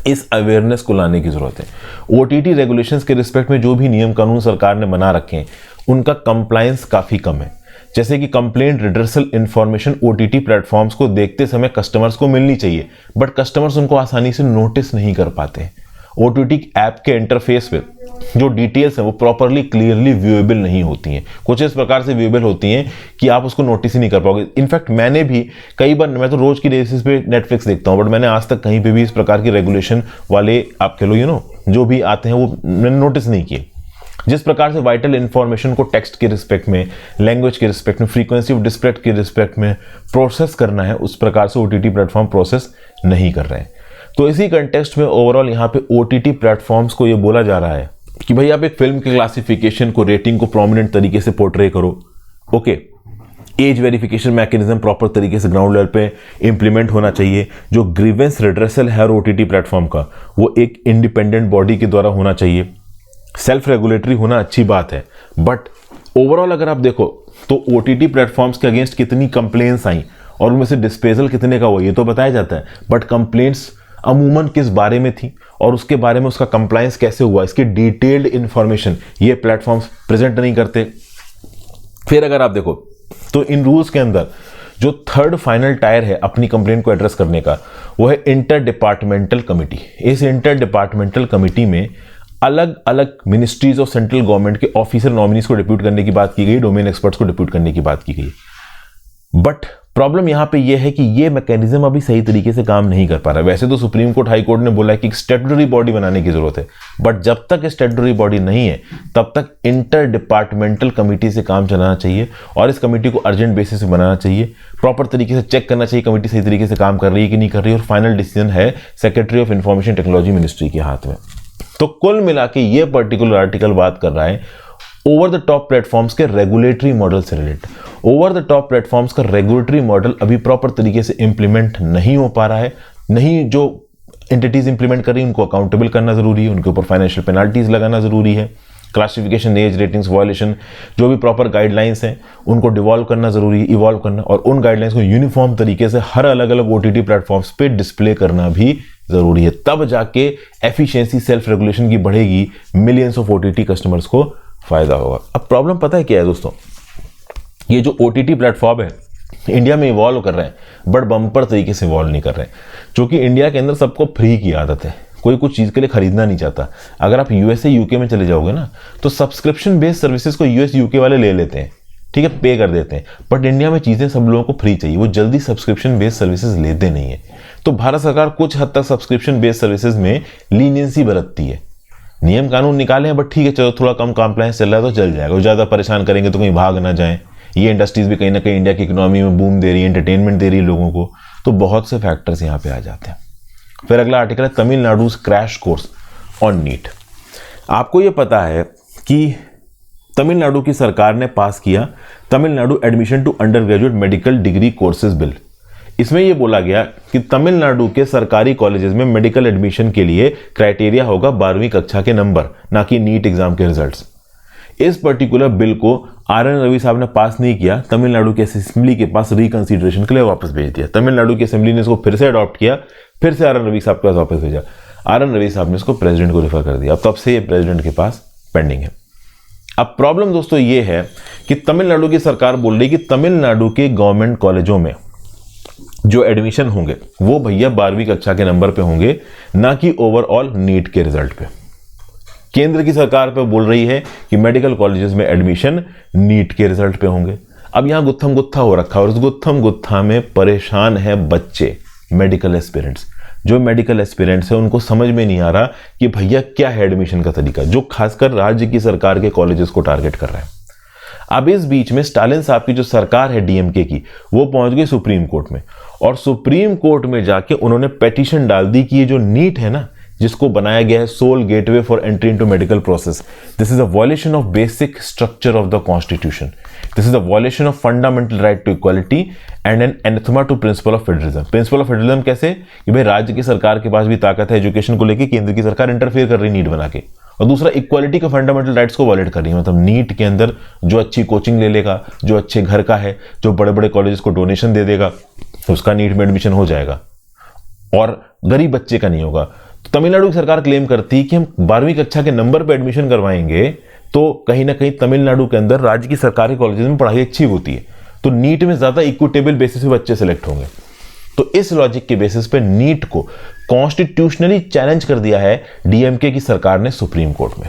[SPEAKER 1] इस अवेयरनेस को लाने की जरूरत है। ओटीटी रेगुलेशंस के रिस्पेक्ट में जो भी नियम कानून सरकार ने बना रखे हैं उनका कंप्लायंस काफी कम है। जैसे कि complaint redressal information OTT platforms को देखते समय कस्टमर्स को मिलनी चाहिए, बट कस्टमर्स उनको आसानी से नोटिस नहीं कर पाते हैं। ओटीटी ऐप के इंटरफेस पे जो डिटेल्स हैं वो प्रॉपरली क्लियरली व्यूएबल नहीं होती हैं, कुछ इस प्रकार से व्यूएबल होती हैं कि आप उसको नोटिस ही नहीं कर पाओगे। इनफैक्ट मैंने भी कई बार, मैं तो रोज की बेसिस पे नेटफ्लिक्स देखता हूं, बट मैंने आज तक कहीं पे भी इस प्रकार की रेगुलेशन वाले आप कह लो जो भी आते हैं वो मैंने नोटिस नहीं किए। जिस प्रकार से वाइटल इंफॉर्मेशन को टेक्स्ट के रिस्पेक्ट में, लैंग्वेज के रिस्पेक्ट में, फ्रीक्वेंसी ऑफ डिस्प्ले के रिस्पेक्ट में प्रोसेस करना है, उस प्रकार से ओटीटी प्लेटफॉर्म प्रोसेस नहीं कर रहे हैं। तो इसी कंटेक्स्ट में ओवरऑल यहाँ पे ओटीटी प्लेटफॉर्म्स को ये बोला जा रहा है कि भाई आप एक फिल्म के क्लासिफिकेशन को, रेटिंग को प्रोमिनेंट तरीके से पोर्ट्रे करो। Okay, as verification mechanism proper तरीके से ग्राउंड लेवल पे इंप्लीमेंट होना चाहिए। जो ग्रीवेंस रिड्रेसल है ओटीटी प्लेटफॉर्म का वो एक इंडिपेंडेंट बॉडी के द्वारा होना चाहिए। सेल्फ रेगुलेटरी होना अच्छी बात है, बट ओवरऑल अगर आप देखो तो OTT प्लेटफॉर्म्स के अगेंस्ट कितनी कंप्लेंट्स आई और उनमें से डिस्पेजल कितने का हुआ ये तो बताया जाता है, बट कंप्लेंट्स अमूमन किस बारे में थी और उसके बारे में उसका कंप्लायंस कैसे हुआ, इसकी डिटेल्ड इंफॉर्मेशन ये प्लेटफॉर्म्स प्रेजेंट नहीं करते। फिर अगर आप देखो तो इन रूल्स के अंदर जो थर्ड फाइनल टायर है अपनी कंप्लेंट को एड्रेस करने का, वो है इंटर डिपार्टमेंटल कमिटी। इस इंटर डिपार्टमेंटल कमिटी में अलग अलग मिनिस्ट्रीज ऑफ सेंट्रल गवर्नमेंट के ऑफिसर नॉमिनीज को डिप्यूट करने की बात की गई, डोमेन एक्सपर्ट्स को डिप्यूट करने की बात की गई। बट प्रॉब्लम यहां पे ये है कि ये मैकेनिज्म अभी सही तरीके से काम नहीं कर पा रहा है। वैसे तो सुप्रीम कोर्ट हाई कोर्ट ने बोला है कि एक स्टैट्यूटरी बॉडी बनाने की जरूरत है, बट जब तक स्टैट्यूटरी बॉडी नहीं है तब तक इंटर डिपार्टमेंटल कमिटी से काम चलाना चाहिए और इस कमिटी को अर्जेंट बेसिस पे बनाना चाहिए, प्रॉपर तरीके से चेक करना चाहिए कमिटी सही तरीके से काम कर रही है कि नहीं कर रही है, और फाइनल डिसीजन है secretary of information technology ministry के हाथ में। तो कुल मिला के ये पर्टिकुलर आर्टिकल बात कर रहा है ओवर द टॉप प्लेटफॉर्म्स के रेगुलेटरी मॉडल से related. Over the top platforms का रेगुलेटरी मॉडल अभी प्रॉपर तरीके से इंप्लीमेंट नहीं हो पा रहा है, नहीं जो एंटिटीज इंप्लीमेंट कर रही है उनको अकाउंटेबल करना जरूरी है, उनके ऊपर फाइनेंशियल पेनाल्टीज लगाना जरूरी है, क्लासिफिकेशन एज रेटिंग्स वायलेशन जो भी प्रॉपर गाइडलाइंस हैं उनको डिवॉल्व करना जरूरी है, इवॉल्व करना, और उन गाइडलाइंस को यूनिफॉर्म तरीके से हर अलग अलग OTT प्लेटफॉर्म्स पे डिस्प्ले करना भी जरूरी है। तब जाके एफिशिएंसी सेल्फ रेगुलेशन की बढ़ेगी, मिलियंस ऑफ OTT कस्टमर्स को फायदा होगा। अब प्रॉब्लम पता है क्या है दोस्तों, ये जो OTT प्लेटफॉर्म है इंडिया में इवॉल्व कर रहे हैं बट बम्पर तरीके से इवॉल्व नहीं कर रहे हैं, क्योंकि इंडिया के अंदर सबको फ्री की आदत है, कोई कुछ चीज़ के लिए खरीदना नहीं चाहता। अगर आप USA UK में चले जाओगे ना तो सब्सक्रिप्शन बेस्ड सर्विसेज को US UK वाले ले लेते हैं, ठीक है, पे कर देते हैं, बट इंडिया में चीज़ें सब लोगों को फ्री चाहिए, वो जल्दी सब्सक्रिप्शन बेस्ड सर्विसेज लेते नहीं है। तो भारत सरकार कुछ हद तक सब्सक्रिप्शन बेस्ड सर्विसेज में लीनियंसी बरतती है, नियम कानून निकाले हैं बट ठीक है चलो थोड़ा कम कॉम्प्लायंस चल रहा है तो चल जाएगा, वो ज़्यादा परेशान करेंगे तो कहीं भाग ना जाएं। ये इंडस्ट्रीज भी कहीं ना कहीं इंडिया की इकोनॉमी में बूम दे रही है, एंटरटेनमेंट दे रही है लोगों को, तो बहुत से फैक्टर्स यहाँ पे आ जाते हैं। फिर अगला आर्टिकल है Tamil Nadu crash course on NEET. आपको ये पता है कि तमिलनाडु की सरकार ने पास किया Tamil Nadu admission to undergraduate medical degree courses bill. इसमें यह बोला गया कि तमिलनाडु के सरकारी कॉलेजेस में मेडिकल एडमिशन के लिए क्राइटेरिया होगा 12वीं कक्षा के नंबर, ना कि नीट एग्जाम के रिजल्ट्स। इस पर्टिकुलर बिल को RN रवि साहब ने पास नहीं किया, तमिलनाडु की असेंबली के पास रिकंसीडरेशन के लिए वापस भेज दिया। तमिलनाडु की असेंबली ने इसको फिर से अडॉप्ट किया, फिर से RN रवि साहब के पास वापस भेजा, RN रवि साहब ने इसको प्रेसिडेंट को रेफर कर दिया। अब तब से ये प्रेसिडेंट के पास पेंडिंग है। अब प्रॉब्लम दोस्तों ये है कि तमिलनाडु की सरकार बोल रही है कि तमिलनाडु के गवर्नमेंट कॉलेजों में जो एडमिशन होंगे वो भैया 12वीं कक्षा के नंबर पे होंगे, ना कि ओवरऑल नीट के रिजल्ट पे। केंद्र की सरकार पे बोल रही है कि मेडिकल कॉलेजेस में एडमिशन नीट के रिजल्ट पे होंगे। अब यहां गुत्थम गुत्था हो रखा है और उस गुत्थम गुत्था में परेशान है बच्चे, मेडिकल एस्पिरेंट्स। जो मेडिकल एस्पिरेंट्स है उनको समझ में नहीं आ रहा कि भैया क्या है एडमिशन का तरीका, जो खासकर राज्य की सरकार के कॉलेजेस को टारगेट कर रहा है। अब इस बीच में स्टालिन साहब की जो सरकार है DMK की, वो पहुंच गई सुप्रीम कोर्ट में, और सुप्रीम कोर्ट में जाके उन्होंने पेटिशन डाल दी कि ये जो नीट है ना, जिसको बनाया गया है sole gateway for entry into medical process, this is a violation of basic structure of the constitution, this is a violation of fundamental right to equality and an anathema to principle of federalism. Principle of federalism कैसे कि भाई राज्य की सरकार के पास भी ताकत है एजुकेशन को लेकर, केंद्र की सरकार इंटरफेयर कर रही नीट बना के, और दूसरा इक्वालिटी के फंडामेंटल राइट्स को वायलेट कर रही है। मतलब नीट के अंदर जो अच्छी कोचिंग ले लेगा, जो अच्छे घर का है, जो बड़े बड़े कॉलेजेस को डोनेशन दे देगा, उसका नीट में एडमिशन हो जाएगा और गरीब बच्चे का नहीं होगा। तो तमिलनाडु की सरकार क्लेम करती है कि हम 12वीं कक्षा के नंबर पर एडमिशन करवाएंगे तो कहीं ना कहीं तमिलनाडु के अंदर राज्य की सरकारी कॉलेजेस में पढ़ाई अच्छी होती है, तो नीट में ज्यादा इक्विटेबल बेसिस पे बच्चे सेलेक्ट होंगे। तो इस लॉजिक के बेसिस पे नीट को कॉन्स्टिट्यूशनली चैलेंज कर दिया है DMK की सरकार ने सुप्रीम कोर्ट में।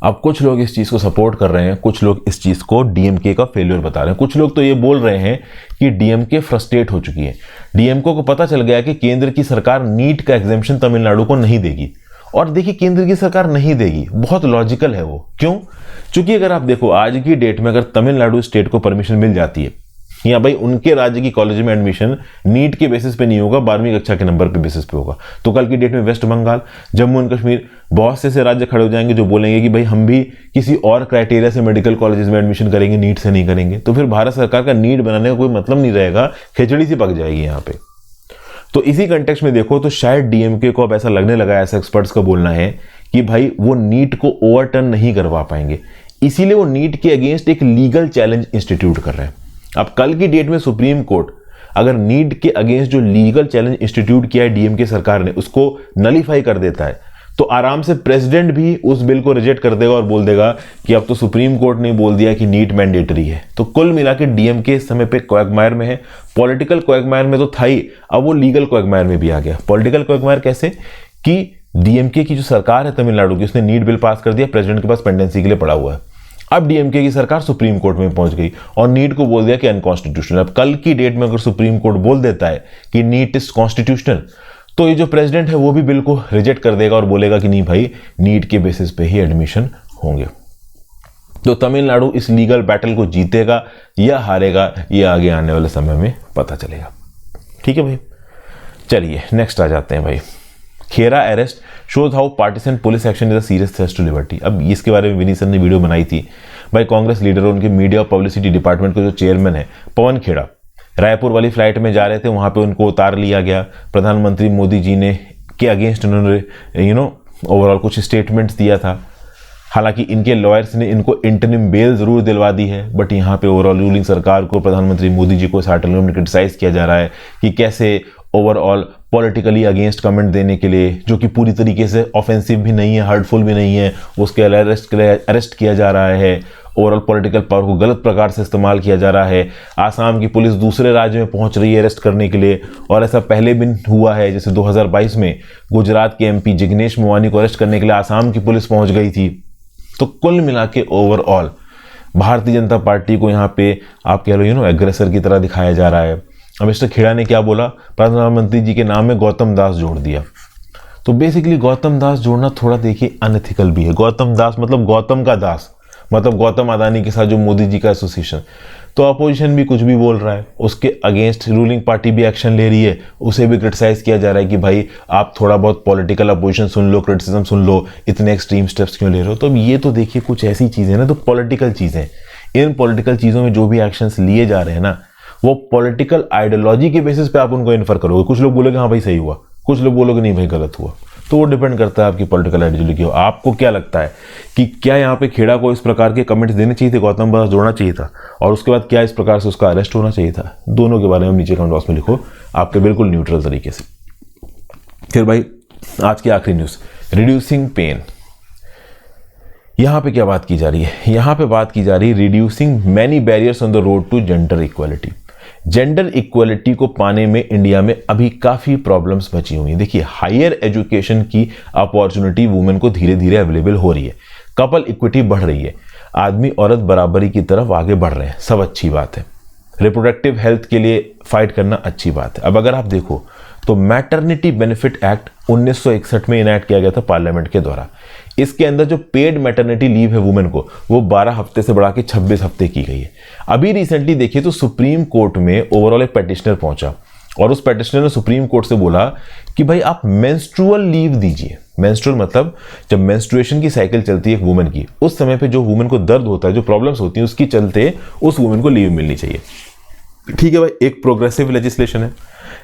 [SPEAKER 1] अब कुछ लोग इस चीज को सपोर्ट कर रहे हैं, कुछ लोग इस चीज को DMK का फेलियर बता रहे हैं, कुछ लोग तो ये बोल रहे हैं कि DMK फ्रस्ट्रेट हो चुकी है। DMK को पता चल गया कि केंद्र की सरकार नीट का एग्जेम्पशन तमिलनाडु को नहीं देगी, और देखिए केंद्र की सरकार नहीं देगी, बहुत लॉजिकल है वो। क्यों? क्योंकि अगर आप देखो आज की डेट में अगर तमिलनाडु स्टेट को परमिशन मिल जाती है या भाई उनके राज्य की कॉलेज में एडमिशन नीट के बेसिस पे नहीं होगा, 12वीं कक्षा के नंबर पे बेसिस पे होगा, तो कल की डेट में वेस्ट बंगाल, जम्मू एंड कश्मीर, बहुत से ऐसे राज्य खड़े हो जाएंगे जो बोलेंगे कि भाई हम भी किसी और क्राइटेरिया से मेडिकल कॉलेजेस में एडमिशन करेंगे, नीट से नहीं करेंगे। तो फिर भारत सरकार का नीट बनाने का कोई मतलब नहीं रहेगा, खिचड़ी सी पक जाएगी यहाँ पे। तो इसी कंटेक्स्ट में देखो तो शायद DMK को अब ऐसा लगने लगा, ऐसा एक्सपर्ट्स का बोलना है कि भाई वो नीट को ओवरटर्न नहीं करवा पाएंगे, इसीलिए वो नीट के अगेंस्ट एक लीगल चैलेंज इंस्टीट्यूट कर रहे हैं। अब कल की डेट में सुप्रीम कोर्ट अगर नीट के अगेंस्ट जो लीगल चैलेंज इंस्टीट्यूट किया है डीएमके सरकार ने, उसको नलीफाई कर देता है, तो आराम से प्रेसिडेंट भी उस बिल को रिजेक्ट कर देगा और बोल देगा कि अब तो सुप्रीम कोर्ट ने बोल दिया कि नीट मैंडेटरी है। तो कुल मिला के डीएमके इस समय पे क्वैगमायर में है। पॉलिटिकल क्वैगमायर में तो था ही, अब वो लीगल क्वैगमायर में भी आ गया। पॉलिटिकल क्वैगमायर कैसे कि डीएमके की जो सरकार है तमिलनाडु की, उसने नीट बिल पास कर दिया, प्रेसिडेंट के पास पेंडेंसी के लिए पड़ा हुआ है। अब डीएमके की सरकार सुप्रीम कोर्ट में पहुंच गई और नीट को बोल दिया कि अनकॉन्स्टिट्यूशनल। अब कल की डेट में अगर सुप्रीम कोर्ट बोल देता है कि नीट इज कॉन्स्टिट्यूशनल, तो ये जो प्रेसिडेंट है वो भी बिल को रिजेक्ट कर देगा और बोलेगा कि नहीं भाई, नीट के बेसिस पे ही एडमिशन होंगे। तो तमिलनाडु इस लीगल बैटल को जीतेगा या हारेगा, ये आगे आने वाले समय में पता चलेगा। ठीक है भाई, चलिए नेक्स्ट आ जाते हैं भाई। Khera arrest shows how partisan police action is a serious threat to liberty. अब इसके बारे में विनी सर ने वीडियो बनाई थी भाई। कांग्रेस लीडर और उनके मीडिया और पब्लिसिटी डिपार्टमेंट के जो चेयरमैन है पवन खेड़ा, रायपुर वाली फ्लाइट में जा रहे थे, वहां पे उनको उतार लिया गया। प्रधानमंत्री मोदी जी ने के अगेंस्ट उन्होंने ओवरऑल कुछ स्टेटमेंट्स दिया था। हालांकि इनके लॉयर्स ने इनको इंटरिम बेल जरूर दिलवा दी है, बट यहाँ पे ओवरऑल रूलिंग सरकार को, प्रधानमंत्री मोदी जी को इस आर्टिकल में क्रिटिसाइज किया जा रहा है कि कैसे ओवरऑल पॉलिटिकली अगेंस्ट कमेंट देने के लिए, जो कि पूरी तरीके से ऑफेंसिव भी नहीं है, हर्टफुल भी नहीं है, उसके अरेस्ट किया जा रहा है। ओवरऑल पॉलिटिकल पावर को गलत प्रकार से इस्तेमाल किया जा रहा है। आसाम की पुलिस दूसरे राज्य में पहुंच रही है अरेस्ट करने के लिए, और ऐसा पहले भी हुआ है। जैसे 2022 में गुजरात के एमपी जिग्नेश मेवानी को अरेस्ट करने के लिए आसाम की पुलिस पहुंच गई थी। तो कुल मिला के ओवरऑल भारतीय जनता पार्टी को यहाँ पे आप कह लो एग्रेसर की तरह दिखाया जा रहा है। अब मिस्टर खेड़ा ने क्या बोला, प्रधानमंत्री जी के नाम में गौतम दास जोड़ दिया। तो बेसिकली गौतम दास जोड़ना थोड़ा देखिए अनएथिकल भी है। गौतम दास मतलब गौतम का दास, मतलब गौतम अदानी के साथ जो मोदी जी का एसोसिएशन। तो अपोजिशन भी कुछ भी बोल रहा है, उसके अगेंस्ट रूलिंग पार्टी भी एक्शन ले रही है, उसे भी क्रिटिसाइज किया जा रहा है कि भाई आप थोड़ा बहुत पॉलिटिकल अपोजिशन सुन लो, क्रिटिसिज्म सुन लो, इतने एक्सट्रीम स्टेप्स क्यों ले रहे हो। तो ये तो देखिए कुछ ऐसी चीज़ें ना, तो पॉलिटिकल चीज़ें, इन पॉलिटिकल चीज़ों में जो भी एक्शंस लिए जा रहे हैं ना, वो पॉलिटिकल आइडियोलॉजी के बेसिस पे आप उनको इन्फर करोगे। कुछ लोग बोलोगे हाँ भाई सही हुआ, कुछ लोग बोलोगे नहीं भाई गलत हुआ। तो वो डिपेंड करता है आपकी पॉलिटिकल आइडियोलॉजी की। आपको क्या लगता है कि क्या यहाँ पे खेड़ा को इस प्रकार के कमेंट्स देने चाहिए थे, गौतम दास जोड़ना चाहिए था, और उसके बाद क्या इस प्रकार से उसका अरेस्ट होना चाहिए था? दोनों के बारे में नीचे कमेंट बॉक्स में लिखो, आपके बिल्कुल न्यूट्रल तरीके से। फिर भाई आज की आखिरी न्यूज़, रिड्यूसिंग पेन। यहाँ पे क्या बात की जा रही है? यहाँ पे बात की जा रही है reducing many barriers on the road to gender equality. Gender equality को पाने में इंडिया में अभी काफ़ी प्रॉब्लम्स बची हुई हैं। देखिए, हायर एजुकेशन की अपॉर्चुनिटी वुमेन को धीरे धीरे अवेलेबल हो रही है, कपल इक्विटी बढ़ रही है, आदमी औरत बराबरी की तरफ आगे बढ़ रहे हैं, सब अच्छी बात है। रिप्रोडक्टिव हेल्थ के लिए फाइट करना अच्छी बात है। अब अगर आप देखो तो मैटरनिटी बेनिफिट एक्ट 1961 में इनैक्ट किया गया था पार्लियामेंट के द्वारा। इसके अंदर जो पेड मैटरनिटी लीव है वुमेन को, वो 12 हफ्ते से बढ़ा के 26 हफ्ते की गई है। अभी रिसेंटली देखिए तो सुप्रीम कोर्ट में ओवरऑल एक पेटिशनर पहुंचा और उस पेटिशनर ने सुप्रीम कोर्ट से बोला कि भाई आप मेंस्ट्रुअल लीव दीजिए। मेंस्ट्रुअल मतलब जब मेंस्ट्रुएशन की साइकिल चलती है एक वुमेन की, उस समय पे जो वुमेन को दर्द होता है, जो प्रॉब्लम्स होती हैं, उसकी चलते उस वुमेन को लीव मिलनी चाहिए। ठीक है भाई, एक प्रोग्रेसिव लेजिस्लेशन है।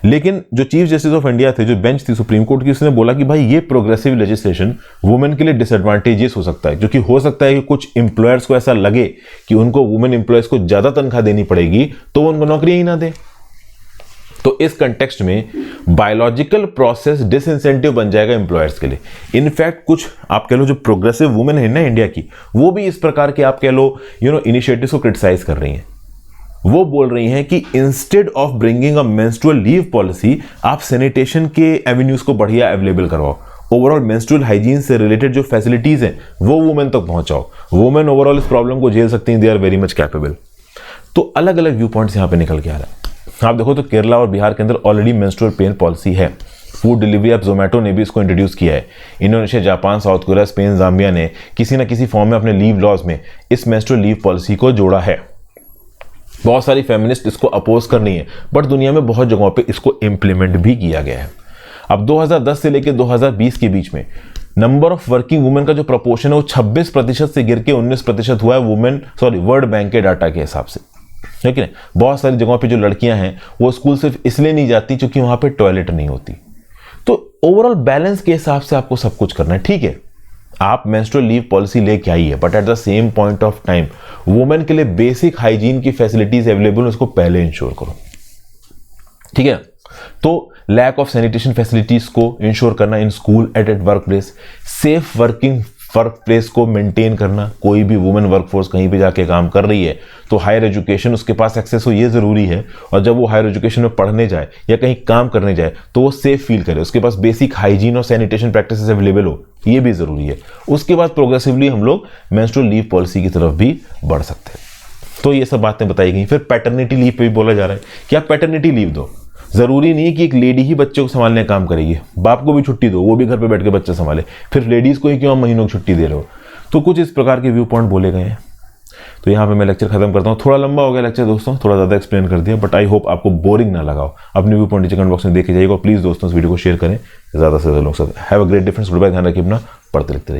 [SPEAKER 1] लेकिन जो चीफ जस्टिस ऑफ इंडिया थे, जो बेंच थी सुप्रीम कोर्ट की, उसने बोला कि भाई ये प्रोग्रेसिव लेजिस्लेशन वुमेन के लिए डिसएडवांटेजेस हो सकता है, क्योंकि हो सकता है कि कुछ एम्प्लॉयर्स को ऐसा लगे कि उनको वुमेन एम्प्लॉयर्स को ज्यादा तनख्वाह देनी पड़ेगी तो वो उनको नौकरी ही ना दे। तो इस कंटेक्स्ट में बायोलॉजिकल प्रोसेस डिसइंसेंटिव बन जाएगा एम्प्लॉयर्स के लिए। इनफैक्ट कुछ आप कह लो जो प्रोग्रेसिव वुमेन है ना इंडिया की, वो भी इस प्रकार के आप कह लो इनिशिएटिव्स को क्रिटिसाइज कर रही हैं। वो बोल रही हैं कि instead of bringing a menstrual leave policy, आप सैनिटेशन के एवेन्यूज को बढ़िया अवेलेबल करवाओ। ओवरऑल मेंस्ट्रुअल हाइजीन से रिलेटेड जो फैसिलिटीज हैं वो वुमेन तक पहुंचाओ। वुमेन ओवरऑल इस प्रॉब्लम को झेल सकती हैं, they are very much capable. तो अलग अलग व्यू पॉइंट्स यहाँ पे निकल के आ रहा है। आप देखो तो केरला और बिहार के अंदर ऑलरेडी मेंस्ट्रुअल पेन पॉलिसी है। फूड डिलीवरी ऐप जोमेटो ने भी इसको इंट्रोड्यूस किया है। Indonesia, Japan, south Korea, Spain, Zambia ने किसी ना किसी फॉर्म में अपने लीव लॉज में इस मेंस्ट्रुअल लीव पॉलिसी को जोड़ा है। बहुत सारी फेमिनिस्ट इसको अपोज कर रही है, बट दुनिया में बहुत जगहों पे इसको इम्प्लीमेंट भी किया गया है। अब 2010 से लेकर 2020 के बीच में नंबर ऑफ वर्किंग वुमेन का जो प्रपोर्शन है वो 26% से गिर के 19% हुआ है वर्ल्ड बैंक के डाटा के हिसाब से। ठीक है, बहुत सारी जगहों पे जो लड़कियां हैं वो स्कूल सिर्फ इसलिए नहीं जाती क्योंकि वहां पे टॉयलेट नहीं होती। तो ओवरऑल बैलेंस के हिसाब से आपको सब कुछ करना है। ठीक है, आप मेंस्ट्रुअल लीव पॉलिसी लेके आई है, but at the same point of time women के लिए बेसिक हाइजीन की फैसिलिटीज अवेलेबल उसको पहले इंश्योर करो। ठीक है, तो लैक ऑफ सैनिटेशन फैसिलिटीज को इंश्योर करना in school, at work place, safe working work place को मेंटेन करना। कोई भी वुमेन वर्कफोर्स कहीं पे जाके काम कर रही है तो हायर एजुकेशन उसके पास एक्सेस हो, ये ज़रूरी है। और जब वो हायर एजुकेशन में पढ़ने जाए या कहीं काम करने जाए तो वो सेफ फील करे, उसके पास बेसिक हाइजीन और सैनिटेशन प्रैक्टिसेस अवेलेबल हो, ये भी ज़रूरी है। उसके बाद प्रोग्रेसिवली हम लोग मेंस्ट्रुअल लीव पॉलिसी की तरफ भी बढ़ सकते हैं। तो ये सब बातें बताई गई। फिर पैटर्निटी लीव पे भी बोला जा रहा है कि आप पैटर्निटी लीव दो। ज़रूरी नहीं कि एक लेडी ही बच्चे को संभालने का काम करेगी, बाप को भी छुट्टी दो, वो भी घर पे बैठ के बच्चे संभाले। फिर लेडीज़ को ही क्यों आप महीनों की छुट्टी दे रहे हो? तो कुछ इस प्रकार के व्यू पॉइंट बोले गए हैं। तो यहाँ पे मैं लेक्चर खत्म करता हूँ। थोड़ा लंबा हो गया लेक्चर दोस्तों, थोड़ा ज़्यादा एक्सप्लेन कर दिया, बट आई होप आपको बोरिंग ना लगाओ। अपने व्यू पॉइंट कमेंट बॉक्स में देखे जाइएगा। प्लीज़ दोस्तों इस वीडियो को शेयर करें ज़्यादा से ज़्यादा लोग साथ। Have a great difference. Goodbye, ध्यान रखिए अपना, पढ़ते लिखते रहिए।